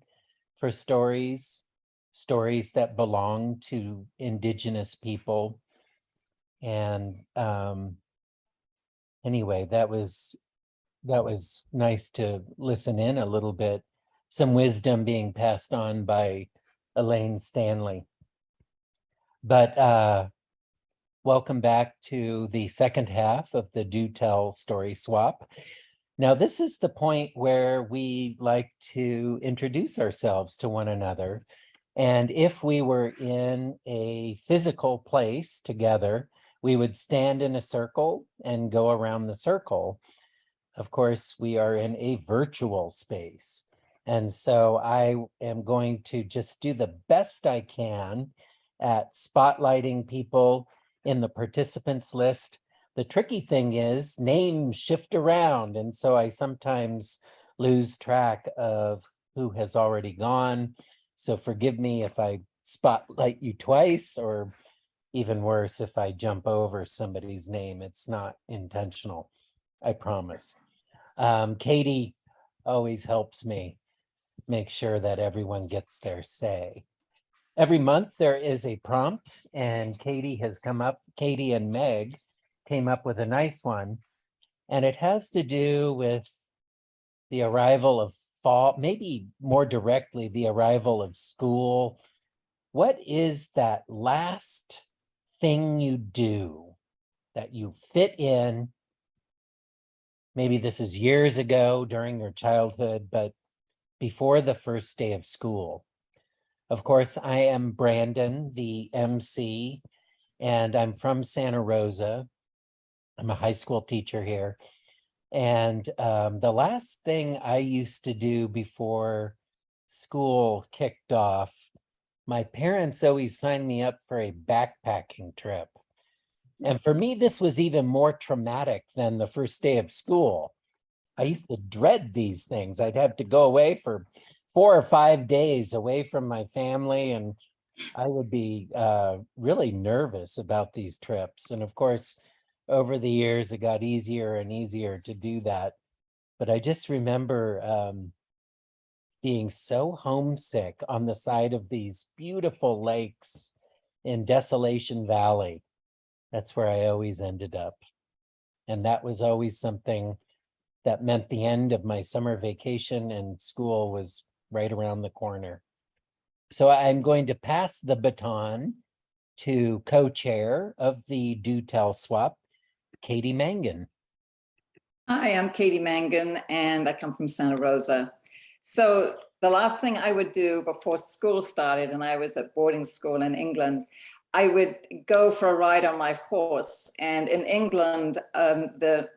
for stories that belong to Indigenous people. And anyway, that was nice to listen in a little bit. Some wisdom being passed on by Elaine Stanley. But welcome back to the second half of the Do Tell Story Swap. Now, this is the point where we like to introduce ourselves to one another. And if we were in a physical place together, we would stand in a circle and go around the circle. Of course, we are in a virtual space. And so I am going to just do the best I can at spotlighting people in the participants list. The tricky thing is names shift around. And so I sometimes lose track of who has already gone. So forgive me if I spotlight you twice, or even worse, if I jump over somebody's name. It's not intentional, I promise. Katie always helps me make sure that everyone gets their say. Every month there is a prompt, and Katie and Meg came up with a nice one. And it has to do with the arrival of fall, maybe more directly, the arrival of school. What is that last thing you do that you fit in? Maybe this is years ago during your childhood, but before the first day of school. Of course, I am Brandon, the MC, and I'm from Santa Rosa. I'm a high school teacher here. And the last thing I used to do before school kicked off, my parents always signed me up for a backpacking trip. And for me, this was even more traumatic than the first day of school. I used to dread these things. I'd have to go away for 4 or 5 days away from my family, and I would be really nervous about these trips. And of course, over the years, it got easier and easier to do that. But I just remember being so homesick on the side of these beautiful lakes in Desolation Valley. That's where I always ended up. And that was always something that meant the end of my summer vacation, and school was right around the corner. So I'm going to pass the baton to co-chair of the Do Tell Swap, Katie Mangan. Hi, I'm Katie Mangan, and I come from Santa Rosa. So the last thing I would do before school started, and I was at boarding school in England, I would go for a ride on my horse. And in England, the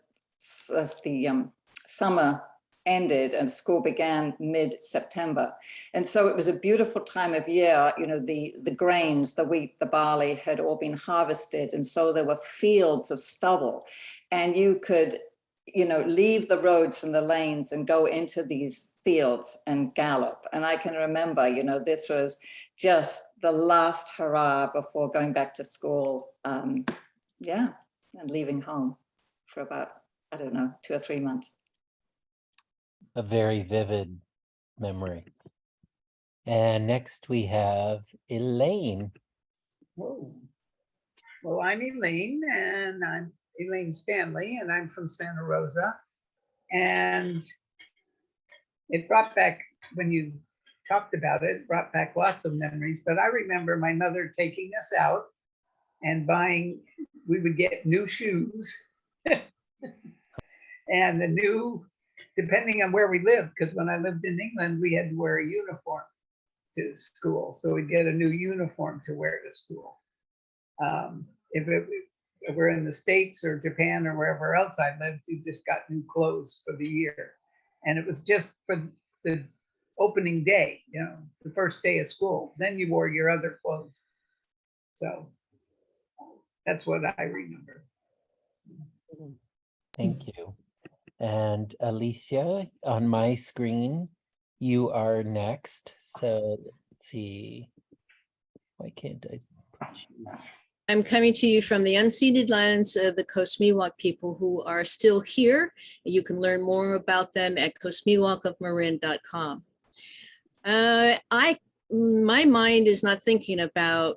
summer ended and school began mid-September. And so it was a beautiful time of year. You know, the grains, the wheat, the barley had all been harvested. And so there were fields of stubble. And you could, you know, leave the roads and the lanes and go into these fields and gallop. And I can remember, you know, this was just the last hurrah before going back to school. Yeah, and leaving home for about, I don't know, 2 or 3 months. A very vivid memory. And next we have Elaine. Whoa. Well, I'm Elaine, and I'm Elaine Stanley, and I'm from Santa Rosa. And it brought back, when you talked about it, brought back lots of memories. But I remember my mother taking us out and buying, we would get new shoes. And the new, depending on where we lived, because when I lived in England, we had to wear a uniform to school. So we'd get a new uniform to wear to school. If we're in the States or Japan or wherever else I lived, you just got new clothes for the year. And it was just for the opening day, you know, the first day of school. Then you wore your other clothes. So that's what I remember. Thank you. And Alicia, on my screen, you are next. So let's see. Why can't I put you? I'm coming to you from the unceded lands of the Coast Miwok people who are still here. You can learn more about them at coastmiwokofmarin.com. My mind is not thinking about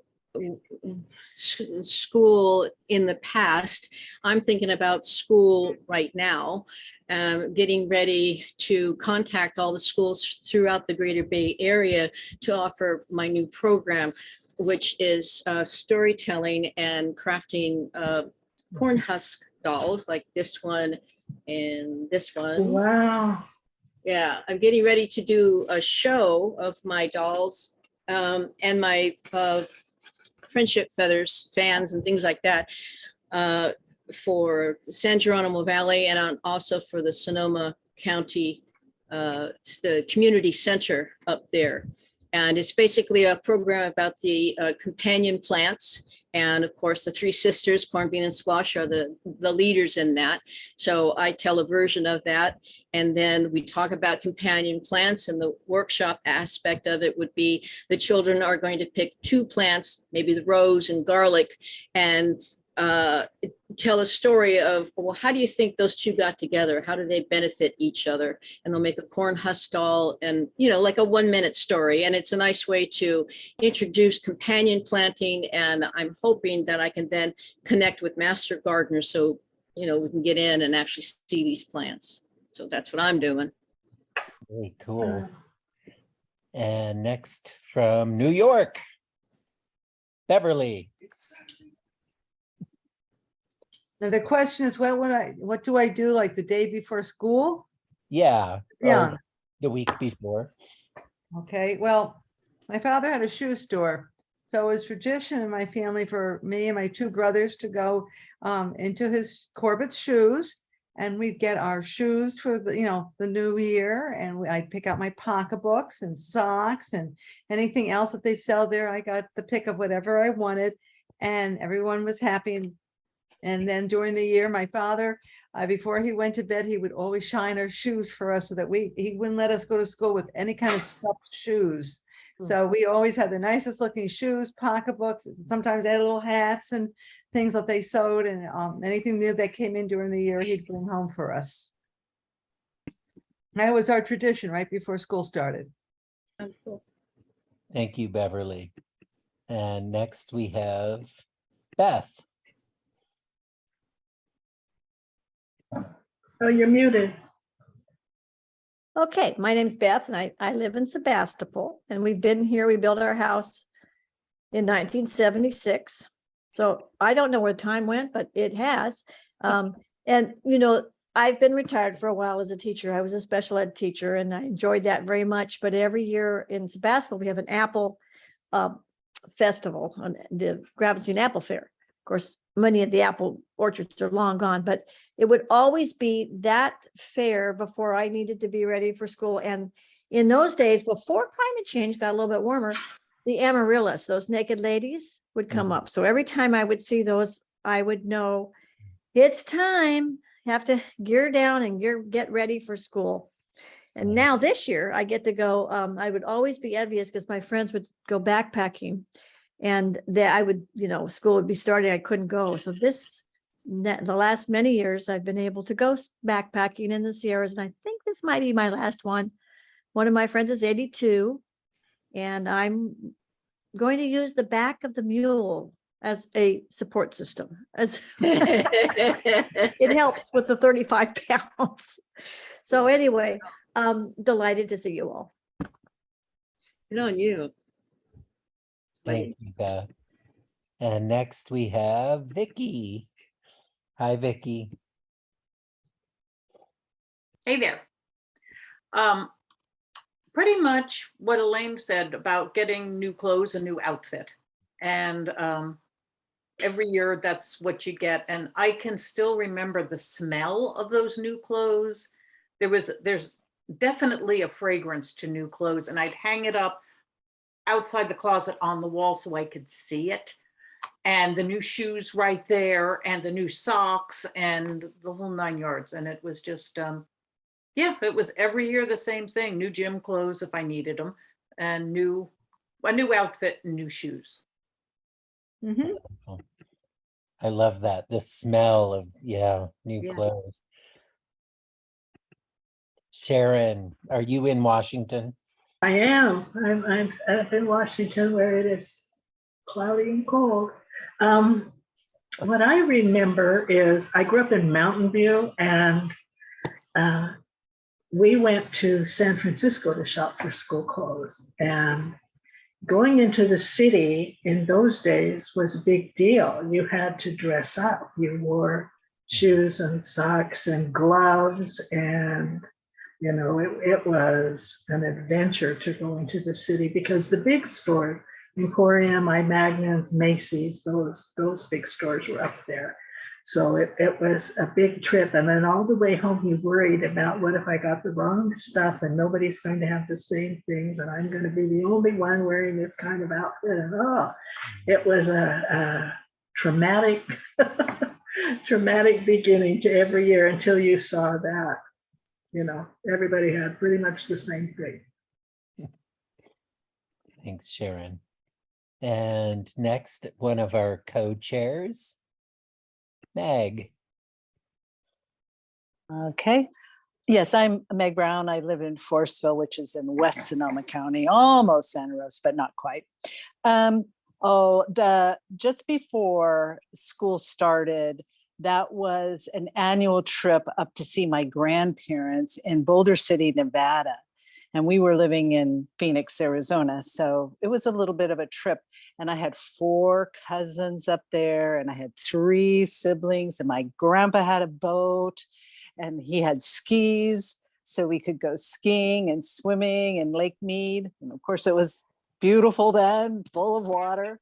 school in the past. I'm thinking about school right now, getting ready to contact all the schools throughout the Greater Bay Area to offer my new program, which is storytelling and crafting corn husk dolls like this one and this one. Wow. Yeah, I'm getting ready to do a show of my dolls and my friendship feathers, fans and things like that for San Geronimo Valley and also for the Sonoma County, the community center up there. And it's basically a program about the companion plants. And of course, the three sisters, corn, bean, and squash, are the leaders in that. So I tell a version of that. And then we talk about companion plants, and the workshop aspect of it would be the children are going to pick 2 plants, maybe the rose and garlic, and tell a story of, well, how do you think those 2 got together? How do they benefit each other? And they'll make a corn husk doll and, you know, like a 1-minute story. And it's a nice way to introduce companion planting. And I'm hoping that I can then connect with master gardeners so, you know, we can get in and actually see these plants. So that's what I'm doing. Very cool. And next from New York, Beverly. Now the question is, what do I do like the day before school? Yeah. Yeah. Or the week before. Okay, well, my father had a shoe store. So it was tradition in my family for me and my 2 brothers to go into his Corbett shoes, and we'd get our shoes for the, you know, the new year, and I'd pick out my pocketbooks and socks and anything else that they sell there. I got the pick of whatever I wanted, and everyone was happy. And then during the year, my father, before he went to bed, he would always shine our shoes for us so that he wouldn't let us go to school with any kind of stuffed shoes. So we always had the nicest looking shoes, pocketbooks. Sometimes they had little hats and things that they sewed, and anything new that came in during the year, he'd bring home for us. That was our tradition right before school started. Oh, cool. Thank you, Beverly. And next we have Beth. Oh, you're muted. Okay, my name's Beth, and I live in Sebastopol, and we've been here. We built our house in 1976. So I don't know where time went, but it has. And, you know, I've been retired for a while as a teacher. I was a special ed teacher, and I enjoyed that very much. But every year in Sebastopol, we have an apple festival, on the Gravenstein Apple Fair. Of course, many of the apple orchards are long gone, but it would always be that fair before I needed to be ready for school. And in those days, before climate change got a little bit warmer, the amaryllis, those naked ladies, would come up. So every time I would see those, I would know it's time. Have to gear down and get ready for school. And now this year I get to go. I would always be envious because my friends would go backpacking, and I would, school would be starting. I couldn't go. So the last many years I've been able to go backpacking in the Sierras, and I think this might be my last one. One of my friends is 82, and I'm going to use the back of the mule as a support system. It helps with the 35 pounds. So anyway, delighted to see you all. Good on you. Thank you, Beth. And next we have Vicky. Hi, Vicky. Hey there. Pretty much what Elaine said about getting new clothes, a new outfit. And every year that's what you get. And I can still remember the smell of those new clothes. There's definitely a fragrance to new clothes, and I'd hang it up outside the closet on the wall so I could see it. And the new shoes right there, and the new socks, and the whole 9 yards. And it was just, yeah, it was every year the same thing. New gym clothes if I needed them, and a new outfit and new shoes. Mm-hmm. I love that. The smell of, new Yeah. clothes. Sharon, are you in Washington? I am. I'm up in Washington where it is cloudy and cold. What I remember is I grew up in Mountain View, and we went to San Francisco to shop for school clothes. And going into the city in those days was a big deal. You had to dress up. You wore shoes and socks and gloves, and it was an adventure to go into the city, because the big stores, Emporium, iMagnet, Macy's, those big stores were up there. So it was a big trip. And then all the way home, you worried about, what if I got the wrong stuff and nobody's going to have the same things, and I'm going to be the only one wearing this kind of outfit. And it was a traumatic, traumatic beginning to every year until you saw that. Everybody had pretty much the same thing. Thanks, Sharon. And next, one of our co-chairs, Meg. Okay. Yes, I'm Meg Brown. I live in Forestville, which is in West Sonoma County, almost Santa Rosa, but not quite. Just before school started, that was an annual trip up to see my grandparents in Boulder City, Nevada. And we were living in Phoenix, Arizona. So it was a little bit of a trip. And I had 4 cousins up there, and I had 3 siblings, and my grandpa had a boat, and he had skis. So we could go skiing and swimming in Lake Mead. And of course, it was beautiful then, full of water.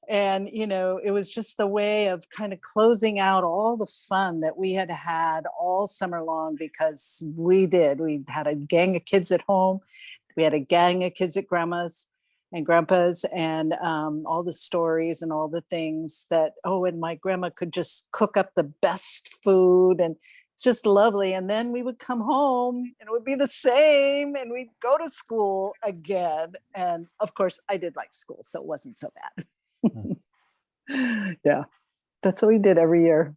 And, it was just the way of kind of closing out all the fun that we had had all summer long, because we had a gang of kids at home. We had a gang of kids at grandma's and grandpa's, and all the stories and all the things that, and my grandma could just cook up the best food, and it's just lovely. And then we would come home and it would be the same, and we'd go to school again. And of course I did like school, so it wasn't so bad. Yeah, that's what we did every year.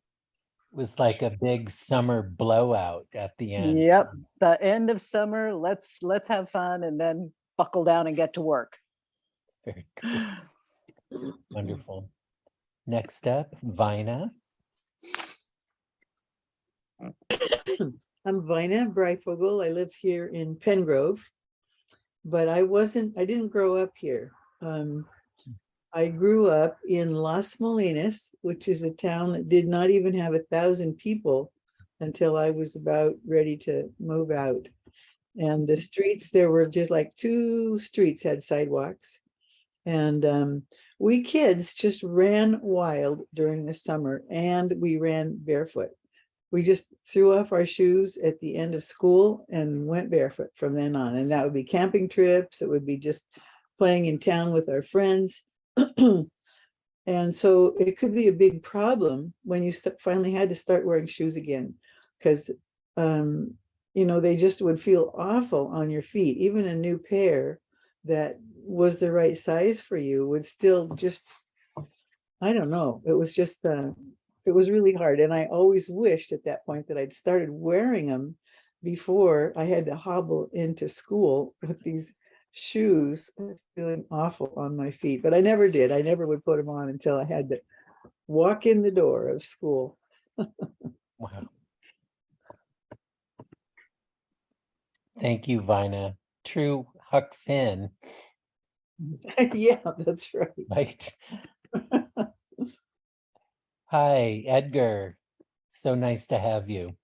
It was like a big summer blowout at the end. Yep, the end of summer. Let's have fun, and then buckle down and get to work. Very cool. Wonderful. Next up, Vina. I'm Vina Breifogel. I live here in Pengrove, but I didn't grow up here. I grew up in Las Molinas, which is a town that did not even have 1,000 people until I was about ready to move out. And the streets, there were just like 2 streets had sidewalks. And we kids just ran wild during the summer, and we ran barefoot. We just threw off our shoes at the end of school and went barefoot from then on. And that would be camping trips. It would be just playing in town with our friends. And so it could be a big problem when you finally had to start wearing shoes again, because they just would feel awful on your feet. Even a new pair that was the right size for you would still just, I don't know. It was just, it was really hard. And I always wished at that point that I'd started wearing them before I had to hobble into school with these shoes, feeling awful on my feet. But I never did. I never would put them on until I had to walk in the door of school. Wow. Thank you, Vina. True Huck Finn. Yeah, that's right. Right. Hi, Edgar. So nice to have you.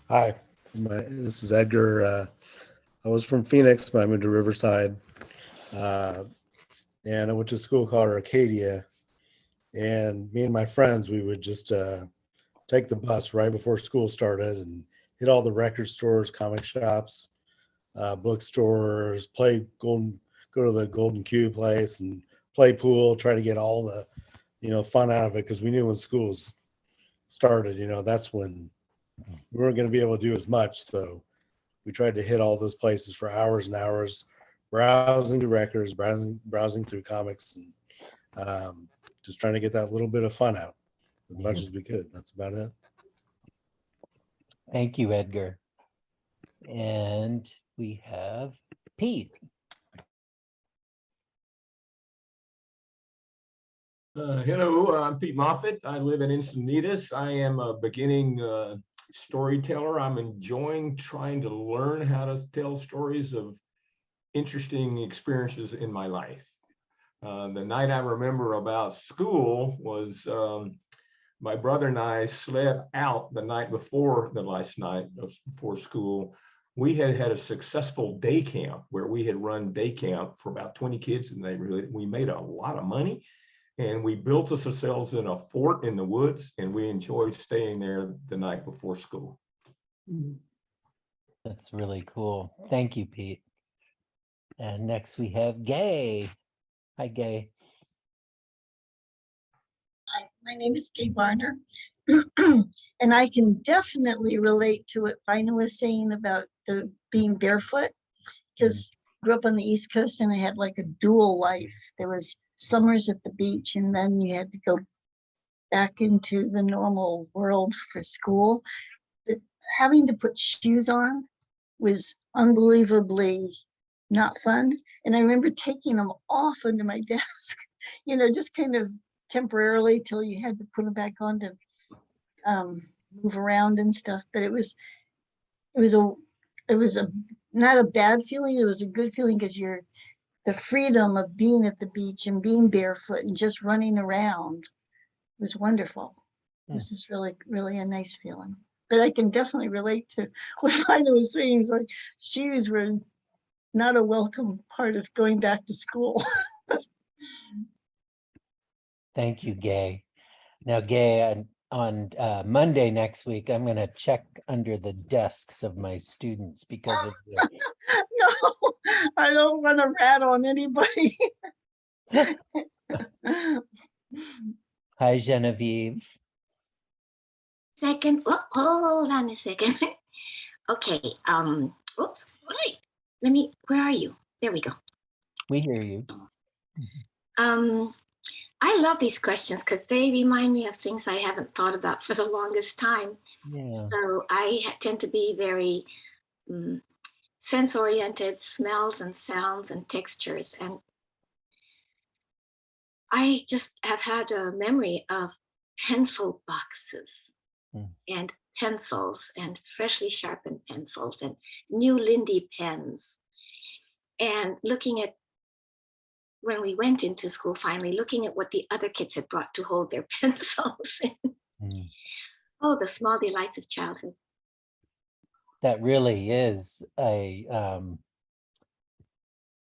Hi, this is Edgar. I was from Phoenix, but I moved to Riverside. And I went to a school called Arcadia. And me and my friends, we would just take the bus right before school started and hit all the record stores, comic shops, bookstores, go to the Golden Cube place and play pool, try to get all the, fun out of it. Because we knew when schools started, that's when we weren't going to be able to do as much. So we tried to hit all those places for hours and hours, browsing through records, browsing through comics, and just trying to get that little bit of fun out as much as we could. That's about it. Thank you, Edgar. And we have Pete. Hello, I'm Pete Moffitt. I live in Encinitas. I am a beginning storyteller. I'm enjoying trying to learn how to tell stories of interesting experiences in my life. The night I remember about school was my brother and I slept out the night before the last night before school. We had had a successful day camp where we had run day camp for about 20 kids, and we made a lot of money. And we built us ourselves in a fort in the woods, and we enjoyed staying there the night before school. That's really cool. Thank you, Pete. And next we have Gay. Hi, Gay. Hi, my name is Gay Barner. And I can definitely relate to what Vina was saying about the being barefoot, because I grew up on the East Coast and I had like a dual life. There was summers at the beach, and then you had to go back into the normal world for school. But having to put shoes on was unbelievably not fun. And I remember taking them off under my desk, just kind of temporarily till you had to put them back on to move around and stuff. But it was not a bad feeling. It was a good feeling because the freedom of being at the beach and being barefoot and just running around was wonderful. It was just really, really a nice feeling. But I can definitely relate to what Vina was saying. It's like shoes were not a welcome part of going back to school. Thank you, Gay. Now, Gay, on Monday next week, I'm going to check under the desks of my students because of the... No, I don't want to rat on anybody. Hi, Genevieve. Second, hold on a second. Okay, oops, wait, where are you? There we go. We hear you. I love these questions because they remind me of things I haven't thought about for the longest time. Yeah. So I tend to be very sense-oriented, smells and sounds and textures. And I just have had a memory of pencil boxes and pencils and freshly sharpened pencils and new Lindy pens. And looking at, when we went into school finally, looking at what the other kids had brought to hold their pencils in. Oh, the small delights of childhood. That really is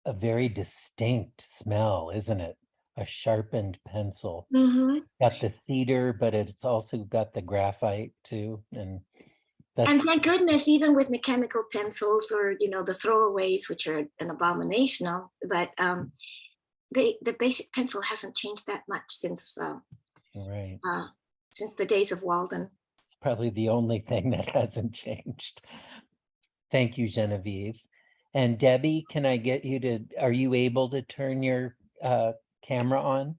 a very distinct smell, isn't it? A sharpened pencil. Mhm. Got the cedar, but it's also got the graphite too. And And that's thank goodness, even with mechanical pencils or the throwaways, which are an abomination, but the basic pencil hasn't changed that much right. since the days of Walden. It's probably the only thing that hasn't changed. Thank you, Genevieve. And Debbie, can I get you to, are you able to turn your camera on?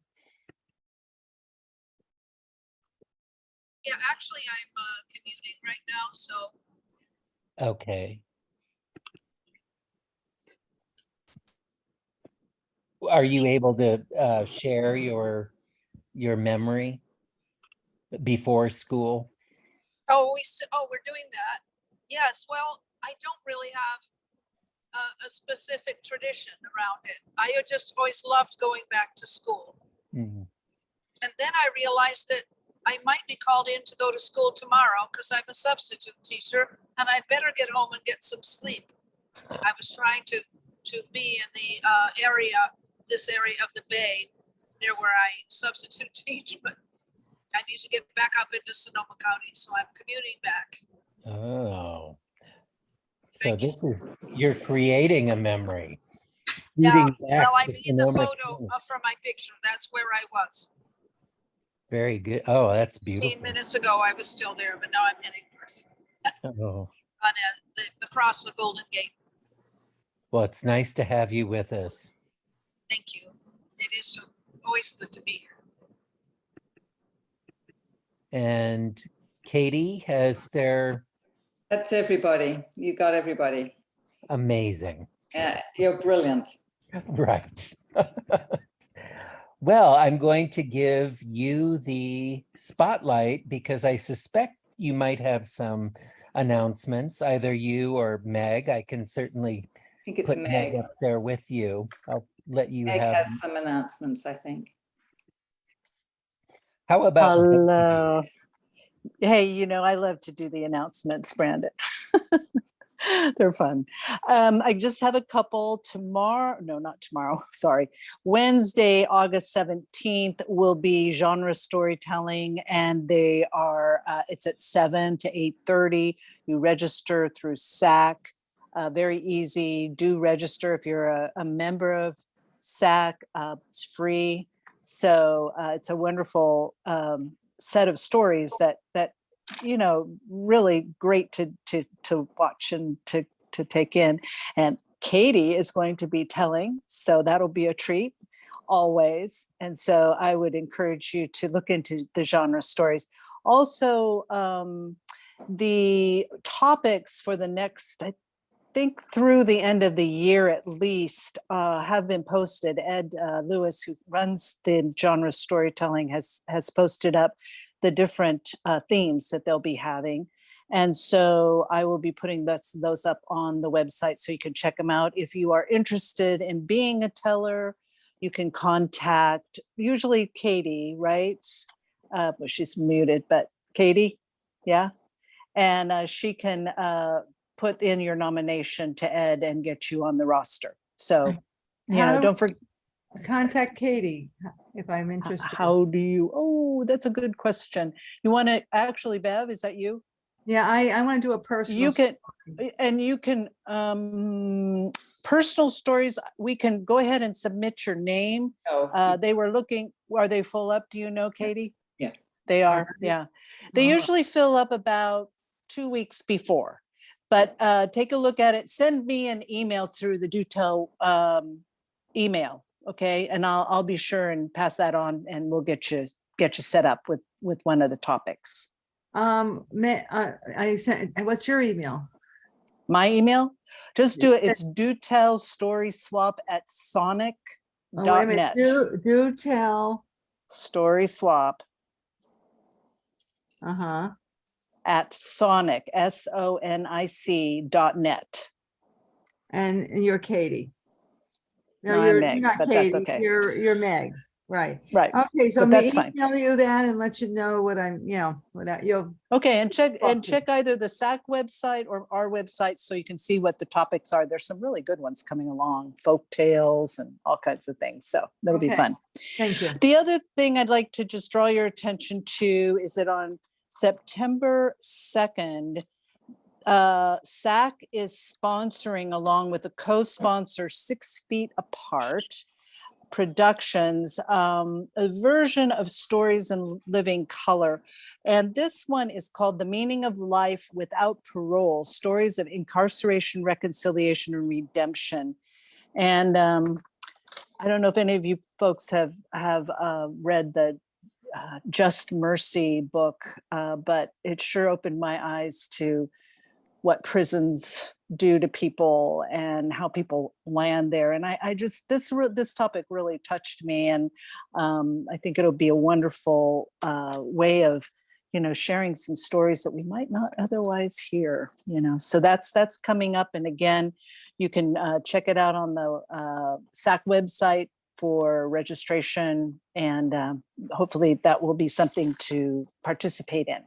Yeah, actually, I'm commuting right now, so. Okay. Are you able to share your memory before school? Oh, we're doing that. Yes, well, I don't really have a specific tradition around it. I just always loved going back to school. Mhm. And then I realized that I might be called in to go to school tomorrow because I'm a substitute teacher and I better get home and get some sleep. I was trying to be in the this area of the Bay near where I substitute teach, but I need to get back up into Sonoma County, so I'm commuting back. Oh, so Thanks. this is, you're creating a memory. Yeah, Shooting back well, I to mean the Sonoma photo County. from my picture. That's where I was. Very good. Oh, that's 15 beautiful. minutes ago, I was still there, but now I'm heading north Oh, on across the Golden Gate. well, it's nice to have you with us. Thank you. It is always good to be here. And Katie, has there, That's everybody. You got everybody. amazing. Yeah, you're brilliant. Right. Well, I'm going to give you the spotlight because I suspect you might have some announcements, either you or Meg. I can certainly I think it's put Meg Meg. up there with you. I'll let you Meg have. has some announcements, I think. How about Hello. Hey, I love to do the announcements, Brandon. They're fun. I just have a couple tomorrow. No, not tomorrow. Sorry. Wednesday, August 17th will be genre storytelling, and they are, it's at 7 to 8:30. You register through SAC. Very easy. Do register if you're a member of SAC. It's free. So it's a wonderful set of stories that really great to watch and to take in. And Katie is going to be telling, so that'll be a treat always. And so I would encourage you to look into the genre stories. Also, the topics for the next, I think through the end of the year at least, have been posted. Ed Lewis, who runs the genre storytelling, has posted up the different themes that they'll be having. And so I will be putting those up on the website so you can check them out. If you are interested in being a teller, you can contact usually Katie, right? Well, she's muted, but Katie, yeah? And she can put in your nomination to Ed and get you on the roster. So, don't forget. Contact Katie if I'm interested. How do you, oh, that's a good question. You want to actually, Bev, is that you? Yeah, I want to do a personal. You can, and you can, personal stories, we can go ahead and submit your name. Oh, They were looking, are they full up? Do you know, Katie? Yeah. They are, yeah. They usually fill up about 2 weeks before, but take a look at it. Send me an email through the Do Tell email, okay? And I'll be sure and pass that on, and we'll get you set up with one of the topics. I sent, what's your email? My email? Just do it. It's Do Tell Story Swap at sonic.net. Do Tell Story Swap. At sonic, SONIC.net. And you're Katie. No, I'm you're Meg, not but Katie. that's okay. You're Meg. Right. Right. Okay, so But I'm gonna that's fine. email you that and let you know what I'm, you'll, Okay, and Awesome. check either the SAC website or our website so you can see what the topics are. There's some really good ones coming along, folk tales and all kinds of things. So that'll be Okay. fun. thank you. The other thing I'd like to just draw your attention to is that on September 2nd, SAC is sponsoring, along with a co-sponsor, 6 Feet Apart Productions, a version of Stories in Living Color. And this one is called The Meaning of Life Without Parole, Stories of Incarceration, Reconciliation, and Redemption. And I don't know if any of you folks have read the Just Mercy book, but it sure opened my eyes to what prisons do to people and how people land there. And I just, this topic really touched me. And I think it'll be a wonderful way of, sharing some stories that we might not otherwise hear, so that's coming up. And again, you can check it out on the SAC website for registration, and hopefully that will be something to participate in.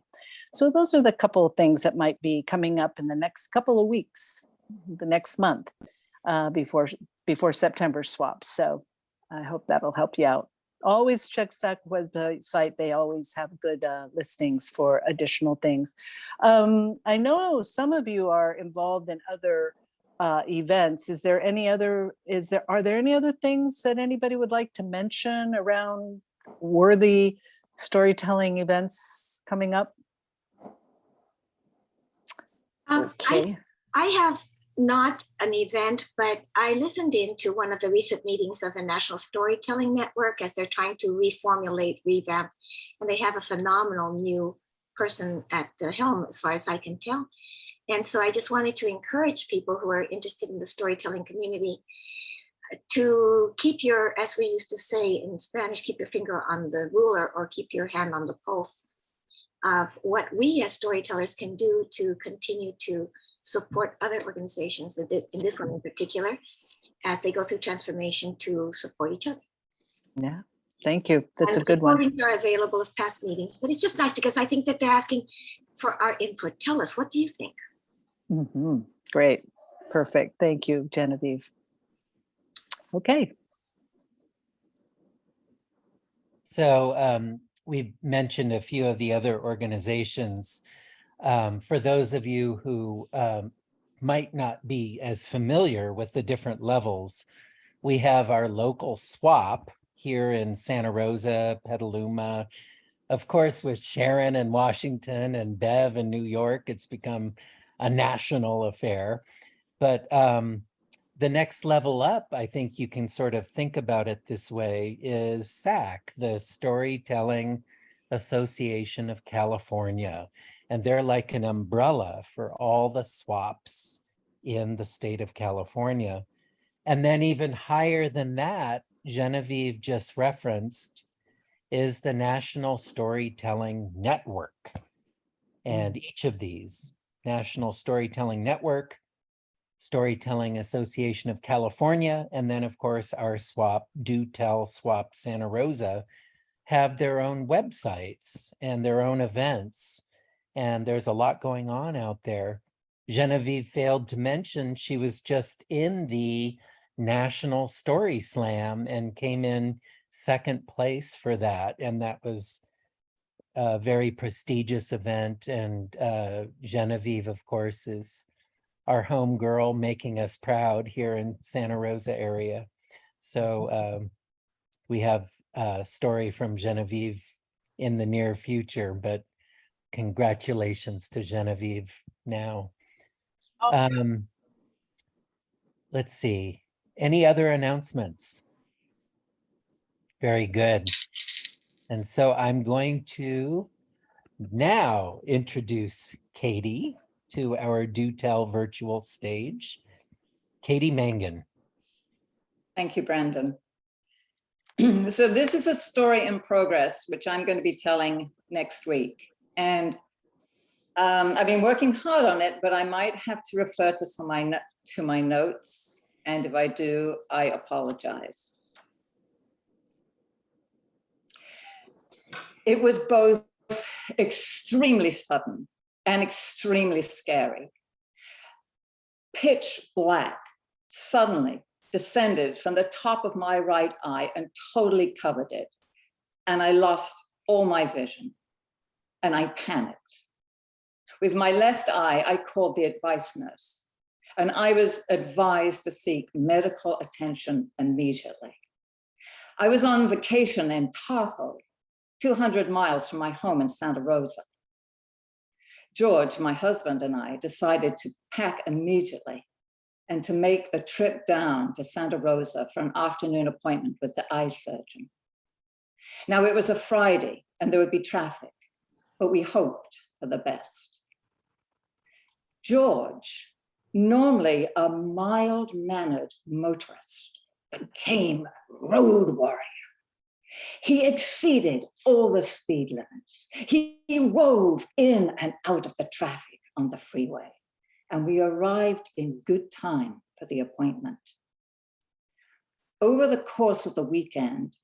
So those are the couple of things that might be coming up in the next couple of weeks, the next month, before September swaps. So I hope that'll help you out. Always check SAC website. They always have good listings for additional things. I know some of you are involved in other events. Are there any other things that anybody would like to mention around worthy storytelling events coming up? Okay. I have not an event, but I listened in to one of the recent meetings of the National Storytelling Network as they're trying to reformulate, revamp, and they have a phenomenal new person at the helm, as far as I can tell. And so I just wanted to encourage people who are interested in the storytelling community to keep your, as we used to say in Spanish, keep your finger on the ruler or keep your hand on the pulse of what we as storytellers can do to continue to support other organizations, in this one in particular, as they go through transformation to support each other. Yeah, thank you. That's and a good one. Recordings are available of past meetings, but it's just nice because I think that they're asking for our input. Tell us, what do you think? Mm-hmm. Great, perfect. Thank you, Genevieve. Okay. So we mentioned a few of the other organizations. For those of you who might not be as familiar with the different levels, we have our local SWAP here in Santa Rosa, Petaluma. Of course, with Sharon in Washington and Bev in New York, it's become a national affair. But the next level up, I think you can sort of think about it this way, is SAC, the Storytelling Association of California. And they're like an umbrella for all the SWAPs in the state of California. And then even higher than that, Genevieve just referenced, is the National Storytelling Network. And each of these, National Storytelling Network, Storytelling Association of California, and then of course our SWAP, Do Tell SWAP Santa Rosa, have their own websites and their own events. And there's a lot going on out there. Genevieve failed to mention she was just in the National Story Slam and came in second place for that. And that was a very prestigious event. And Genevieve, of course, is our home girl, making us proud here in Santa Rosa area. So we have a story from Genevieve in the near future, but congratulations to Genevieve now. Let's see, any other announcements? Very good. And so I'm going to now introduce Katie to our Do Tell virtual stage. Katie Mangan. Thank you, Brandon. So this is a story in progress, which I'm going to be telling next week. And I've been working hard on it, but I might have to refer to my notes. And if I do, I apologize. It was both extremely sudden and extremely scary. Pitch black suddenly descended from the top of my right eye and totally covered it. And I lost all my vision and I panicked. With my left eye, I called the advice nurse and I was advised to seek medical attention immediately. I was on vacation in Tahoe, 200 miles from my home in Santa Rosa. George, my husband, and I decided to pack immediately and to make the trip down to Santa Rosa for an afternoon appointment with the eye surgeon. Now, it was a Friday and there would be traffic, but we hoped for the best. George, normally a mild-mannered motorist, became road warrior. He exceeded all the speed limits. He wove in and out of the traffic on the freeway, and we arrived in good time for the appointment. Over the course of the weekend,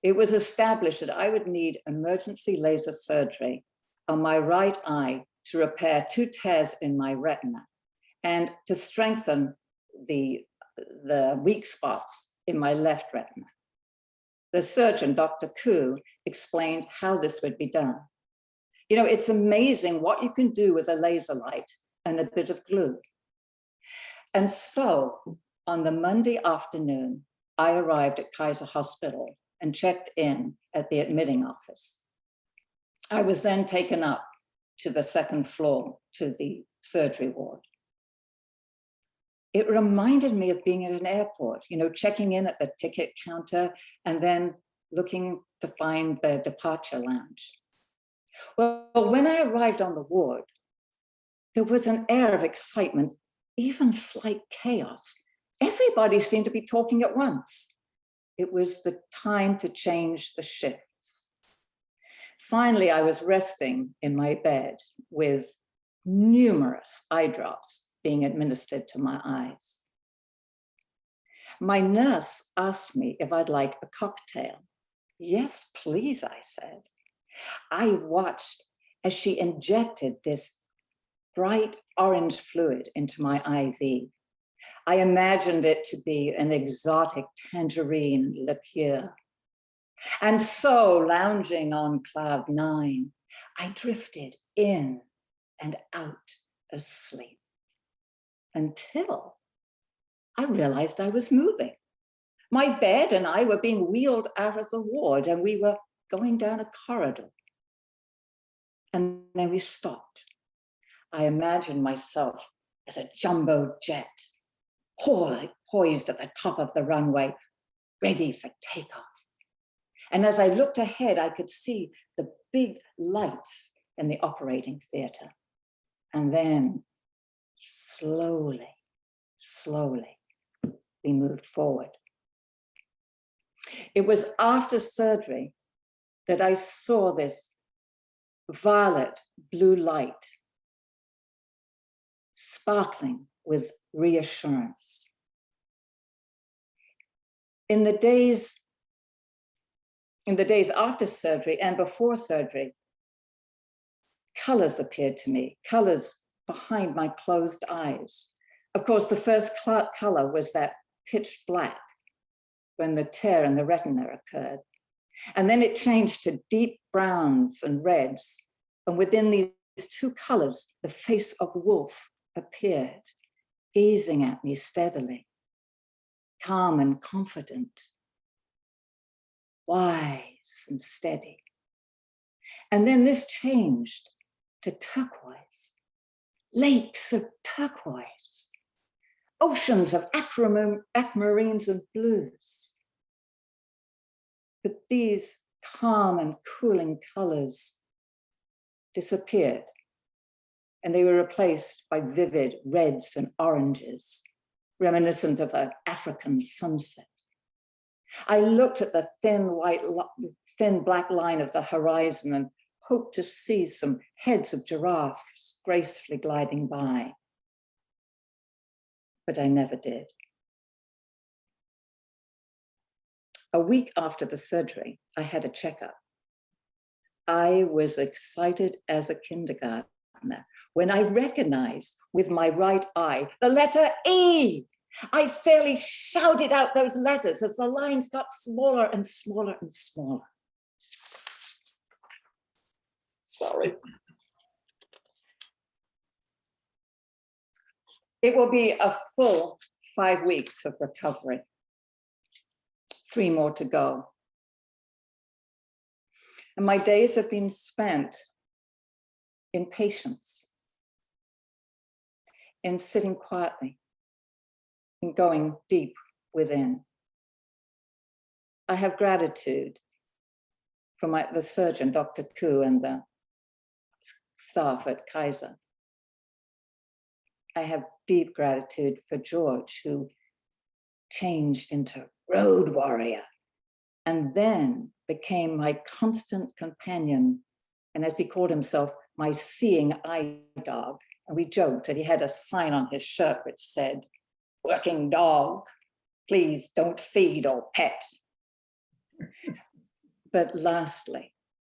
it was established that I would need emergency laser surgery on my right eye to repair 2 tears in my retina and to strengthen the weak spots in my left retina. The surgeon, Dr. Koo, explained how this would be done. You know, it's amazing what you can do with a laser light and a bit of glue. And so on the Monday afternoon, I arrived at Kaiser Hospital and checked in at the admitting office. I was then taken up to the 2nd floor to the surgery ward. It reminded me of being at an airport, you know, checking in at the ticket counter and then looking to find the departure lounge. Well, when I arrived on the ward, there was an air of excitement, even slight chaos. Everybody seemed to be talking at once. It was the time to change the shifts. Finally, I was resting in my bed with numerous eye drops being administered to my eyes. My nurse asked me if I'd like a cocktail. Yes, please, I said. I watched as she injected this bright orange fluid into my IV. I imagined it to be an exotic tangerine liqueur. And so, lounging on cloud 9, I drifted in and out of sleep until I realized I was moving. My bed and I were being wheeled out of the ward and we were going down a corridor. And then we stopped. I imagined myself as a jumbo jet, poised at the top of the runway, ready for takeoff. And as I looked ahead, I could see the big lights in the operating theater. And then slowly, we moved forward. It was after surgery that I saw this violet blue light sparkling with reassurance. In the days after surgery and before surgery, colors appeared to me, colors behind my closed eyes. Of course, the first color was that pitch black when the tear in the retina occurred. And then it changed to deep browns and reds. And within these 2 colors, the face of Wolf appeared, gazing at me steadily, calm and confident, wise and steady. And then this changed to turquoise, lakes of turquoise, oceans of aquamarines and blues. But these calm and cooling colors disappeared, and they were replaced by vivid reds and oranges, reminiscent of an African sunset. I looked at the thin black line of the horizon and hoped to see some heads of giraffes gracefully gliding by. But I never did. A week after the surgery, I had a checkup. I was excited as a kindergartner when I recognized with my right eye the letter E. I fairly shouted out those letters as the lines got smaller and smaller and smaller. Sorry. It will be a full 5 weeks of recovery. 3 more to go. And my days have been spent in patience, in sitting quietly, in going deep within. I have gratitude for the surgeon, Dr. Koo, and the staff at Kaiser. I have deep gratitude for George, who changed into road warrior and then became my constant companion. And as he called himself, my seeing eye dog. And we joked that he had a sign on his shirt which said, "Working dog, please don't feed or pet." But lastly,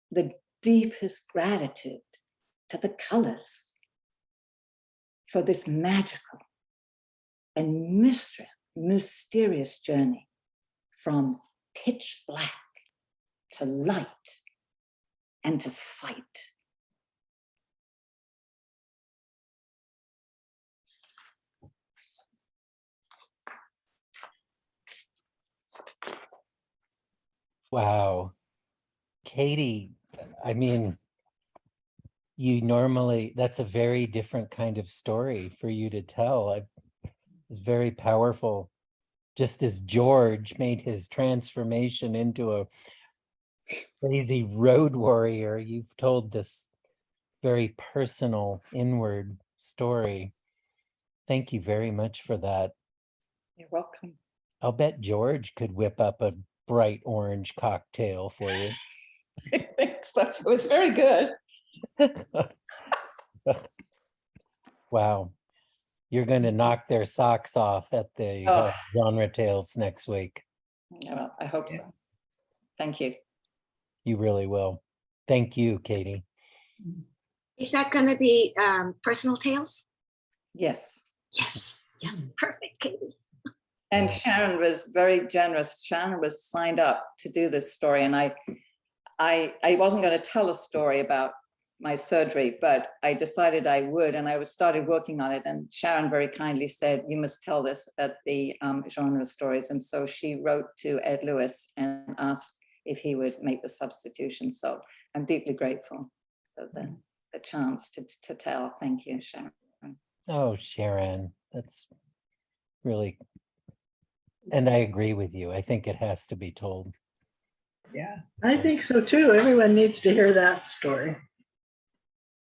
the deepest gratitude to the colors for this magical and mysterious journey from pitch black to light and to sight. Wow. Katie, I mean, that's a very different kind of story for you to tell. It's very powerful. Just as George made his transformation into a crazy road warrior, you've told this very personal inward story. Thank you very much for that. You're welcome. I'll bet George could whip up a bright orange cocktail for you. I think so. It was very good. Wow. You're going to knock their socks off at the genre tales next week. Yeah, well, I hope so. Thank you. You really will. Thank you, Katie. Is that going to be personal tales? Yes. Yes. Yes. Perfect, Katie. And Sharon was very generous. Sharon was signed up to do this story. And I wasn't going to tell a story about my surgery, but I decided I would, and I started working on it. And Sharon very kindly said, "You must tell this at the genre stories." And so she wrote to Ed Lewis and asked if he would make the substitution. So I'm deeply grateful for the chance to tell. Thank you, Sharon. Oh, Sharon, that's really, and I agree with you. I think it has to be told. Yeah, I think so too. Everyone needs to hear that story.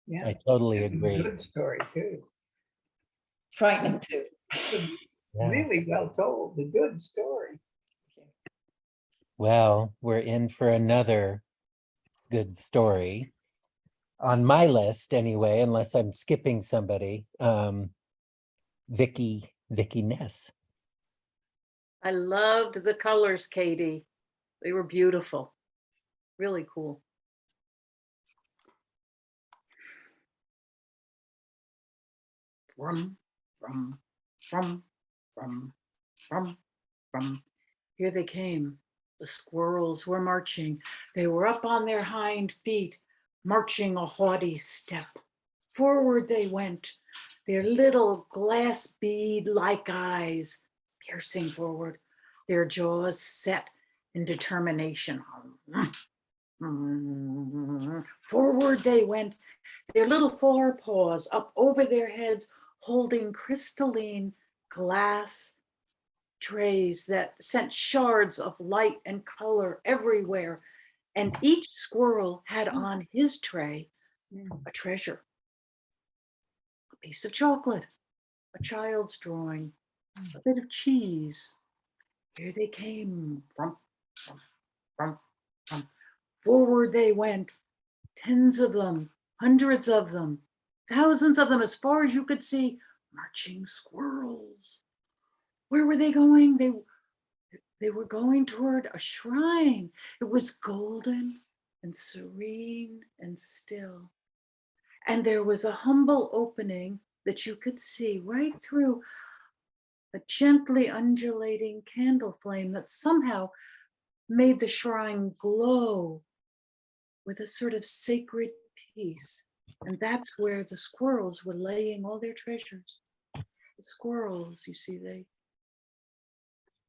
Yeah. I totally It was a agree. good story too. Frightening too. Yeah. Really well told, a good story. Well, we're in for another good story. On my list anyway, unless I'm skipping somebody, Vicky Ness. I loved the colors, Katie. They were beautiful. Really cool. Rum, rum, rum, rum, rum, rum. Here they came. The squirrels were marching. They were up on their hind feet, marching a haughty step. Forward they went, their little glass bead-like eyes piercing forward, their jaws set in determination. Forward they went, their little forepaws up over their heads, holding crystalline glass trays that sent shards of light and color everywhere. And each squirrel had on his tray a treasure, a piece of chocolate, a child's drawing, a bit of cheese. Here they came, from. Forward they went, tens of them, hundreds of them, thousands of them, as far as you could see, marching squirrels. Where were they going? They were going toward a shrine. It was golden and serene and still. And there was a humble opening that you could see right through a gently undulating candle flame that somehow made the shrine glow with a sort of sacred peace. And that's where the squirrels were laying all their treasures. The squirrels, you see,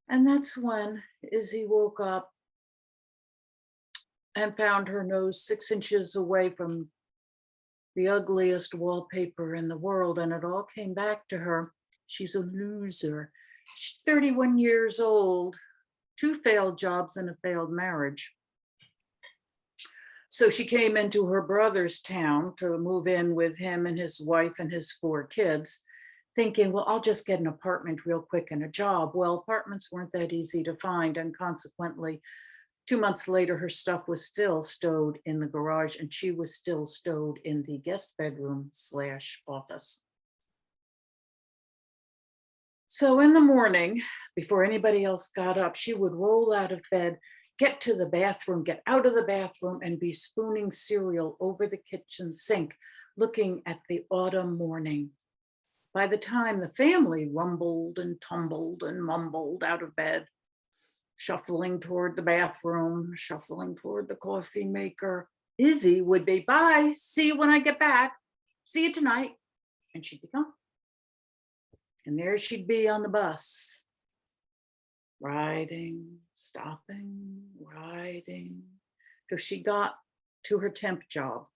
and that's when Izzy woke up and found her nose 6 inches away from the ugliest wallpaper in the world. And it all came back to her. She's a loser. She's 31 years old, 2 failed jobs and a failed marriage. So she came into her brother's town to move in with him and his wife and his 4 kids, thinking, well, I'll just get an apartment real quick and a job. Well, apartments weren't that easy to find. And consequently, 2 months later, her stuff was still stowed in the garage and she was still stowed in the guest bedroom / office. So in the morning, before anybody else got up, she would roll out of bed, get to the bathroom, get out of the bathroom, and be spooning cereal over the kitchen sink, looking at the autumn morning. By the time the family rumbled and tumbled and mumbled out of bed, shuffling toward the bathroom, shuffling toward the coffee maker, Izzy would be, bye, see you when I get back, see you tonight. And she'd be gone. And there she'd be on the bus, riding, stopping, riding, till she got to her temp job.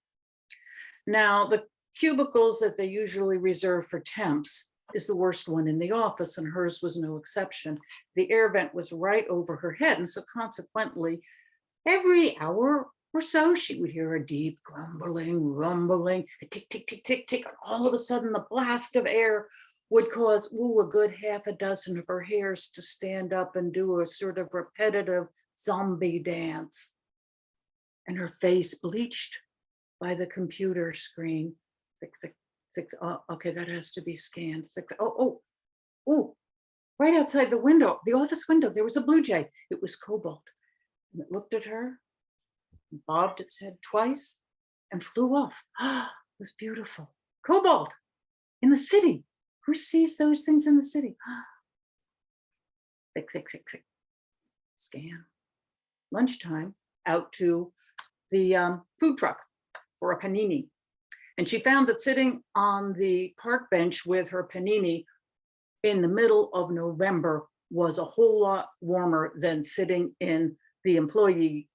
Now, the cubicles that they usually reserve for temps is the worst one in the office, and hers was no exception. The air vent was right over her head, and so consequently, every hour or so, she would hear a deep grumbling, rumbling, a tick, tick, tick, tick, tick, and all of a sudden, the blast of air would cause a good half a dozen of her hairs to stand up and do a sort of repetitive zombie dance. And her face bleached by the computer screen. Thick, thick, thick. Oh, okay, that has to be scanned. Thick, oh, right outside the window, the office window, there was a blue jay. It was Cobalt. And it looked at her, bobbed its head twice, and flew off. Ah, it was beautiful. Cobalt in the city. Who sees those things in the city? Thick, thick, thick, thick. Scan. Lunchtime, out to the food truck for a panini. And she found that sitting on the park bench with her panini in the middle of November was a whole lot warmer than sitting in the employee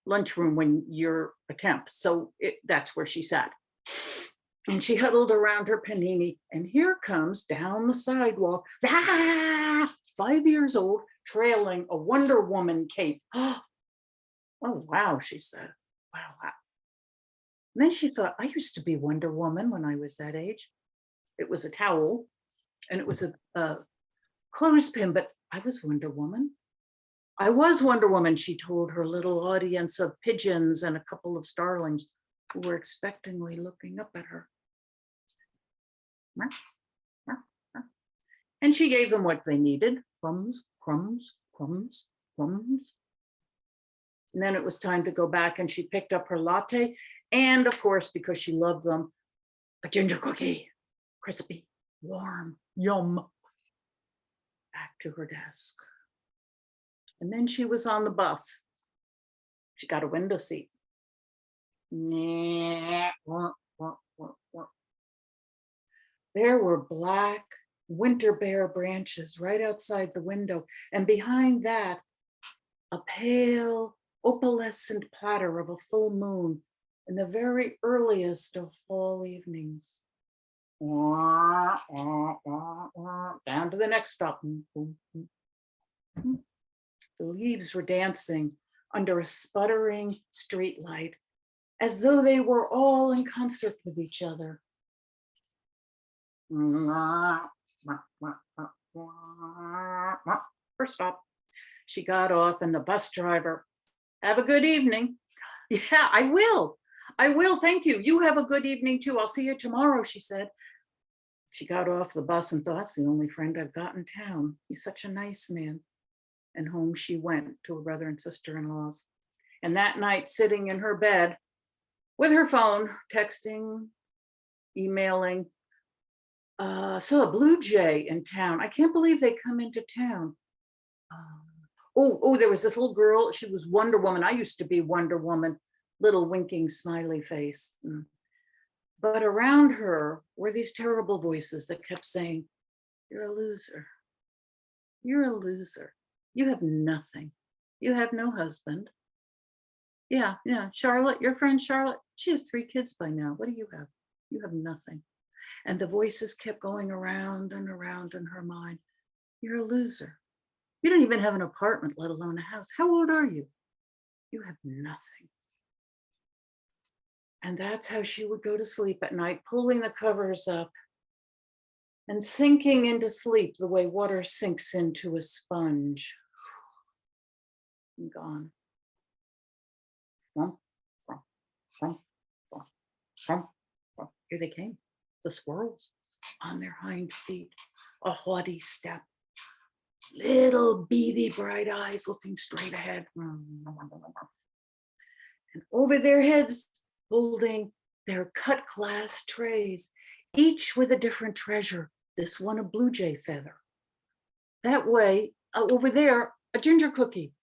lunchroom when you're a temp. So that's where she sat. And she huddled around her panini, and here comes down the sidewalk, 5 years old, trailing a Wonder Woman cape. Oh, wow, she said, wow. And then she thought, I used to be Wonder Woman when I was that age. It was a towel, and it was a clothespin, but I was Wonder Woman. I was Wonder Woman, she told her little audience of pigeons and a couple of starlings who were expectingly looking up at her. And she gave them what they needed, crumbs, crumbs, crumbs, crumbs. And then it was time to go back, and she picked up her latte. And of course, because she loved them, a ginger cookie, crispy, warm, yum, back to her desk. And then she was on the bus. She got a window seat. There were black winter bare branches right outside the window. And behind that, a pale opalescent platter of a full moon in the very earliest of fall evenings. Down to the next stop. The leaves were dancing under a sputtering street light, as though they were all in concert with each other. First stop. She got off, and the bus driver, have a good evening. Yeah, I will. Thank you. You have a good evening too. I'll see you tomorrow, she said. She got off the bus and thought, that's the only friend I've got in town. He's such a nice man. And home she went to her brother and sister-in-laws. And that night, sitting in her bed with her phone, texting, emailing, saw a blue jay in town. I can't believe they come into town. There was this little girl. She was Wonder Woman. I used to be Wonder Woman, little winking smiley face. But around her were these terrible voices that kept saying, "You're a loser. You're a loser. You have nothing. You have no husband. Yeah, Charlotte, your friend Charlotte, she has 3 kids by now. What do you have? You have nothing." And the voices kept going around and around in her mind. "You're a loser. You don't even have an apartment, let alone a house. How old are you? You have nothing." And that's how she would go to sleep at night, pulling the covers up and sinking into sleep the way water sinks into a sponge. And gone. Thump, thump, thump, thump, thump, thump. Here they came, the squirrels, on their hind feet, a haughty step, little beady bright eyes looking straight ahead. And over their heads, holding their cut glass trays, each with a different treasure. This one, a blue jay feather. That way, over there, a ginger cookie.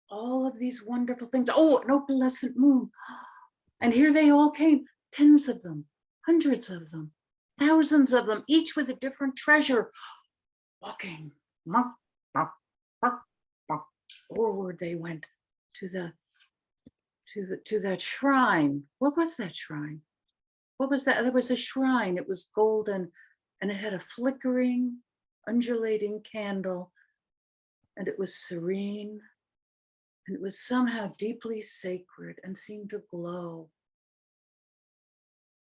All of these wonderful things. Oh, an opalescent moon. And here they all came, tens of them, hundreds of them, thousands of them, each with a different treasure. Walking, forward they went to that shrine. What was that shrine? What was that? There was a shrine. It was golden, and it had a flickering, undulating candle, and it was serene, and it was somehow deeply sacred and seemed to glow.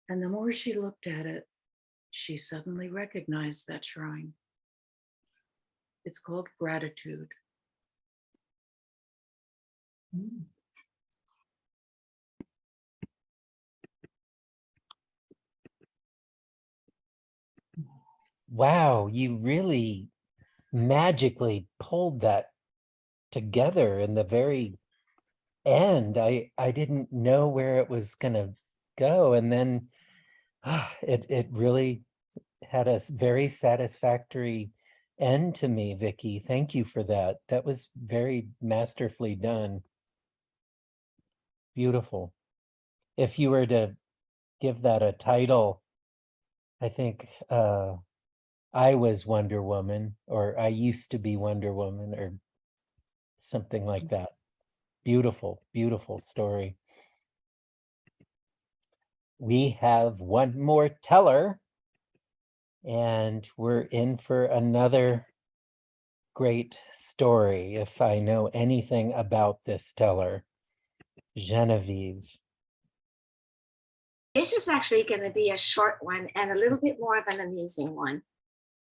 And the more she looked at it, she suddenly recognized that shrine. It's called gratitude. Wow, you really magically pulled that together in the very end. I didn't know where it was gonna go, and then it really had a very satisfactory end to me, Vicky. Thank you for that. That was very masterfully done. Beautiful. If you were to give that a title, I think I was Wonder Woman, or I used to be Wonder Woman, or something like that. Beautiful, beautiful story. We have one more teller, and we're in for another great story. If I know anything about this teller, Genevieve. This is actually going to be a short one and a little bit more of an amusing one.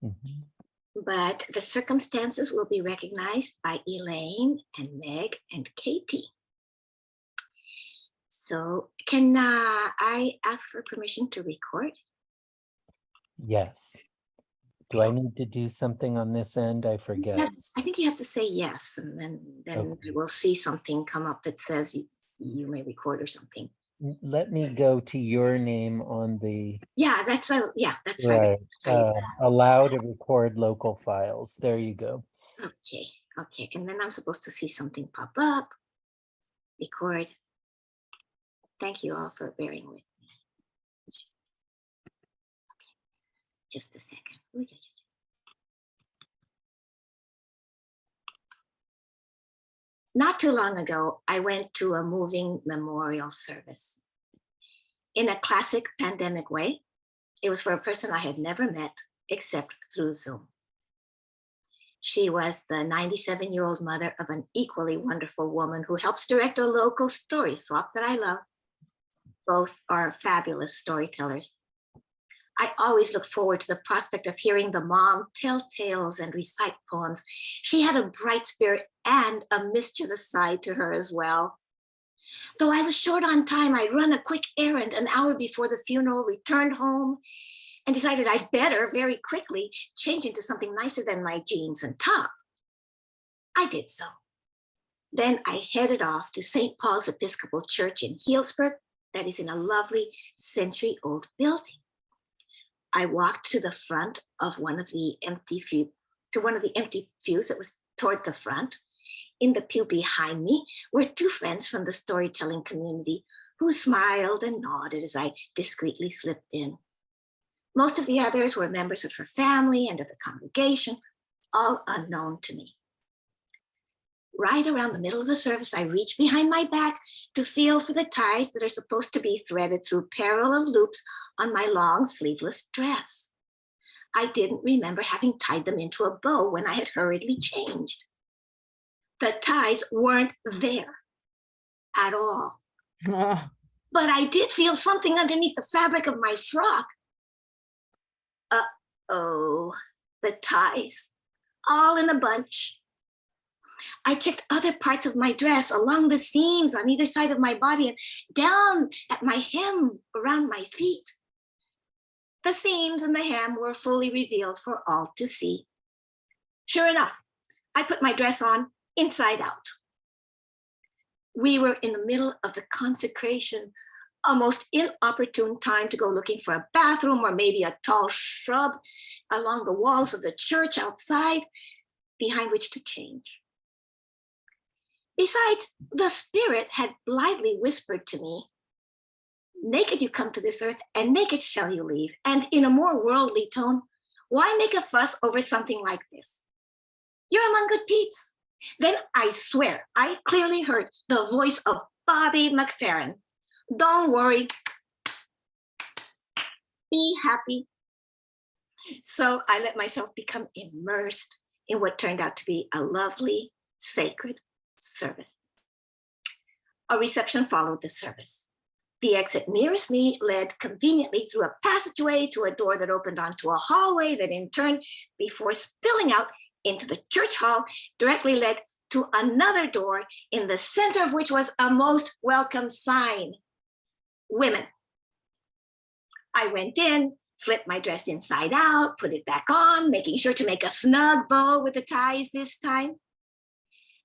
Mhm. But the circumstances will be recognized by Elaine and Meg and Katie. So can I ask for permission to record? Yes. Do I need to do something on this end? I forget. Yes, I think you have to say yes, and then Okay. we'll see something come up that says you may record or something. Let me go to your name on the Yeah, that's right. That's right. right. Allow to record local files. There you go. Okay. And then I'm supposed to see something pop up. Record. Thank you all for bearing with me. Okay, just a second. Not too long ago, I went to a moving memorial service. In a classic pandemic way, it was for a person I had never met except through Zoom. She was the 97-year-old mother of an equally wonderful woman who helps direct a local story swap that I love. Both are fabulous storytellers. I always look forward to the prospect of hearing the mom tell tales and recite poems. She had a bright spirit and a mischievous side to her as well. Though I was short on time, I run a quick errand an hour before the funeral, returned home, and decided I'd better very quickly change into something nicer than my jeans and top. I did so. Then I headed off to St. Paul's Episcopal Church in Healdsburg, that is in a lovely century-old building. I walked to the front of one of the empty pews that was toward the front. In the pew behind me were two friends from the storytelling community who smiled and nodded as I discreetly slipped in. Most of the others were members of her family and of the congregation, all unknown to me. Right around the middle of the service, I reached behind my back to feel for the ties that are supposed to be threaded through parallel loops on my long sleeveless dress. I didn't remember having tied them into a bow when I had hurriedly changed. The ties weren't there at all. Ah, But I did feel something underneath the fabric of my frock. Uh-oh, the ties, all in a bunch. I checked other parts of my dress along the seams on either side of my body and down at my hem around my feet. The seams and the hem were fully revealed for all to see. Sure enough, I put my dress on inside out. We were in the middle of the consecration, a most inopportune time to go looking for a bathroom or maybe a tall shrub along the walls of the church outside behind which to change. Besides, the Spirit had blithely whispered to me, "Naked you come to this earth, and naked shall you leave." And in a more worldly tone, "Why make a fuss over something like this? You're among good peeps." Then I swear I clearly heard the voice of Bobby McFerrin. "Don't worry. Be happy." So I let myself become immersed in what turned out to be a lovely, sacred service. A reception followed the service. The exit nearest me led conveniently through a passageway to a door that opened onto a hallway that in turn, before spilling out into the church hall, directly led to another door in the center of which was a most welcome sign: women. I went in, flipped my dress inside out, put it back on, making sure to make a snug bow with the ties this time.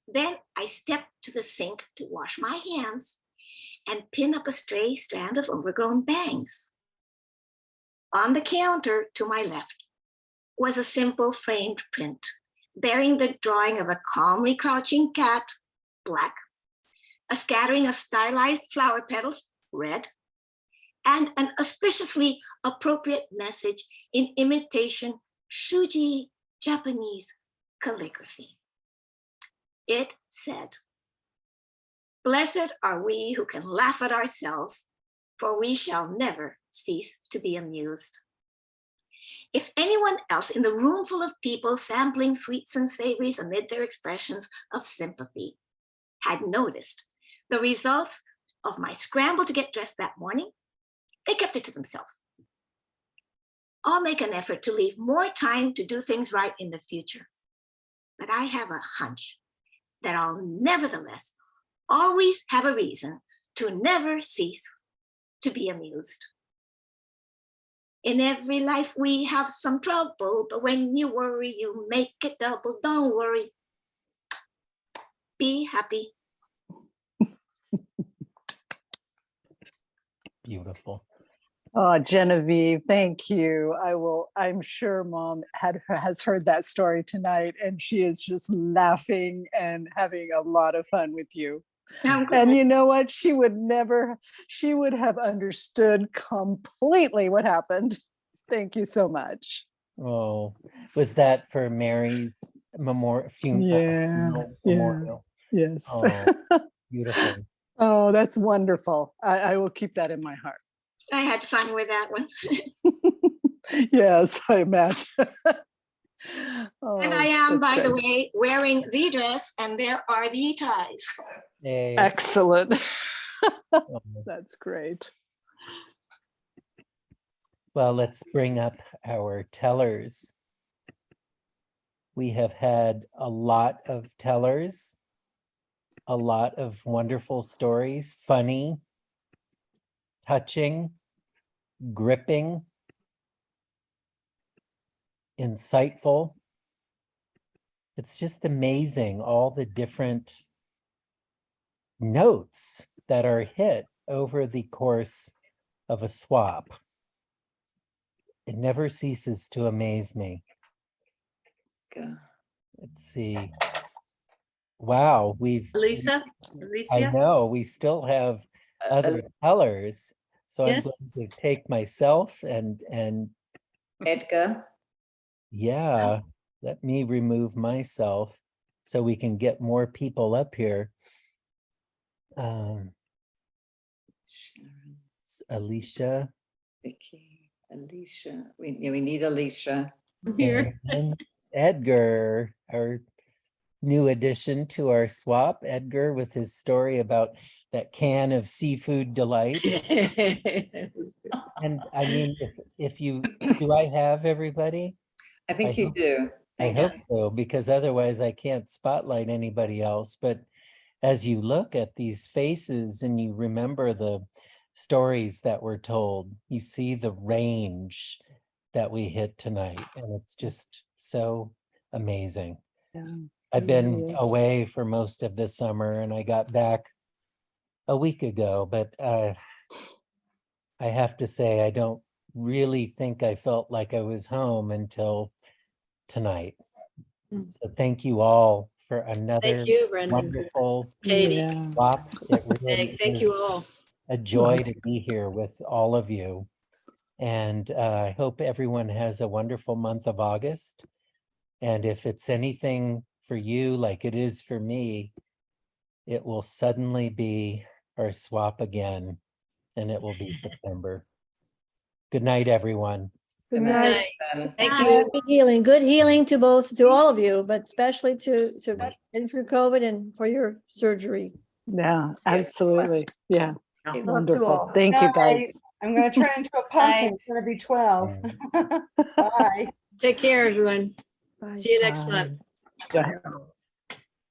Then I stepped to the sink to wash my hands and pin up a stray strand of overgrown bangs. On the counter to my left was a simple framed print bearing the drawing of a calmly crouching cat, black, a scattering of stylized flower petals, red, and an auspiciously appropriate message in imitation Shuji Japanese calligraphy. It said, "Blessed are we who can laugh at ourselves, for we shall never cease to be amused." If anyone else in the room full of people sampling sweets and savories amid their expressions of sympathy had noticed the results of my scramble to get dressed that morning, they kept it to themselves. I'll make an effort to leave more time to do things right in the future, but I have a hunch that I'll nevertheless always have a reason to never cease to be amused. In every life we have some trouble, but when you worry, you make it double. Don't worry. Be happy. Beautiful. Oh, Genevieve, thank you. I'm sure Mom has heard that story tonight, and she is just laughing and having a lot of fun with you. And you know what? She would have understood completely what happened. Thank you so much. Oh, was that for Mary's funeral memorial? Yes. Oh, beautiful. Oh, that's wonderful. I will keep that in my heart. I had fun with that one. Yes, I imagine. And I am, by the way, wearing the dress, and there are the ties. Yay. Excellent. That's great. Well, let's bring up our tellers. We have had a lot of tellers, a lot of wonderful stories, funny, touching, gripping, insightful. It's just amazing, all the different notes that are hit over the course of a swap. It never ceases to amaze me. Go. Let's see. Wow, Lisa, I Alicia? know, we still have other colors. So I'm Yes. going to take myself and Edgar. yeah, let me remove myself so we can get more people up here. Sharon, Alicia Vicky, Alicia. We need Alicia. Here. and Edgar, our new addition to our swap. Edgar with his story about that can of seafood delight. And I mean, if you, do I have everybody? I think you hope- do. I Hang hope on. so, because otherwise I can't spotlight anybody else. But as you look at these faces and you remember the stories that were told, you see the range that we hit tonight, and it's just so amazing. Yeah, I've it been really is. away for most of the summer and I got back a week ago, but I have to say, I don't really think I felt like I was home until tonight. Mm. So thank you all for another Thank you, Brendan. wonderful Katie. Yeah. swap. It really Thank you is all. a joy to be here with all of you. And I hope everyone has a wonderful month of August. And if it's anything for you like it is for me, it will suddenly be our swap again, and it will be September. Good night, everyone. Good Good night. night. Ben. Thank Happy you. healing, good healing to both, to all of you, but especially to getting through COVID and for your surgery. Yeah, absolutely. Yeah, Love to wonderful. all. Thank you, Night. guys. I'm gonna turn into a pumpkin. It's gonna be 12. Bye. Take care, everyone. Bye. See you next month. Bye.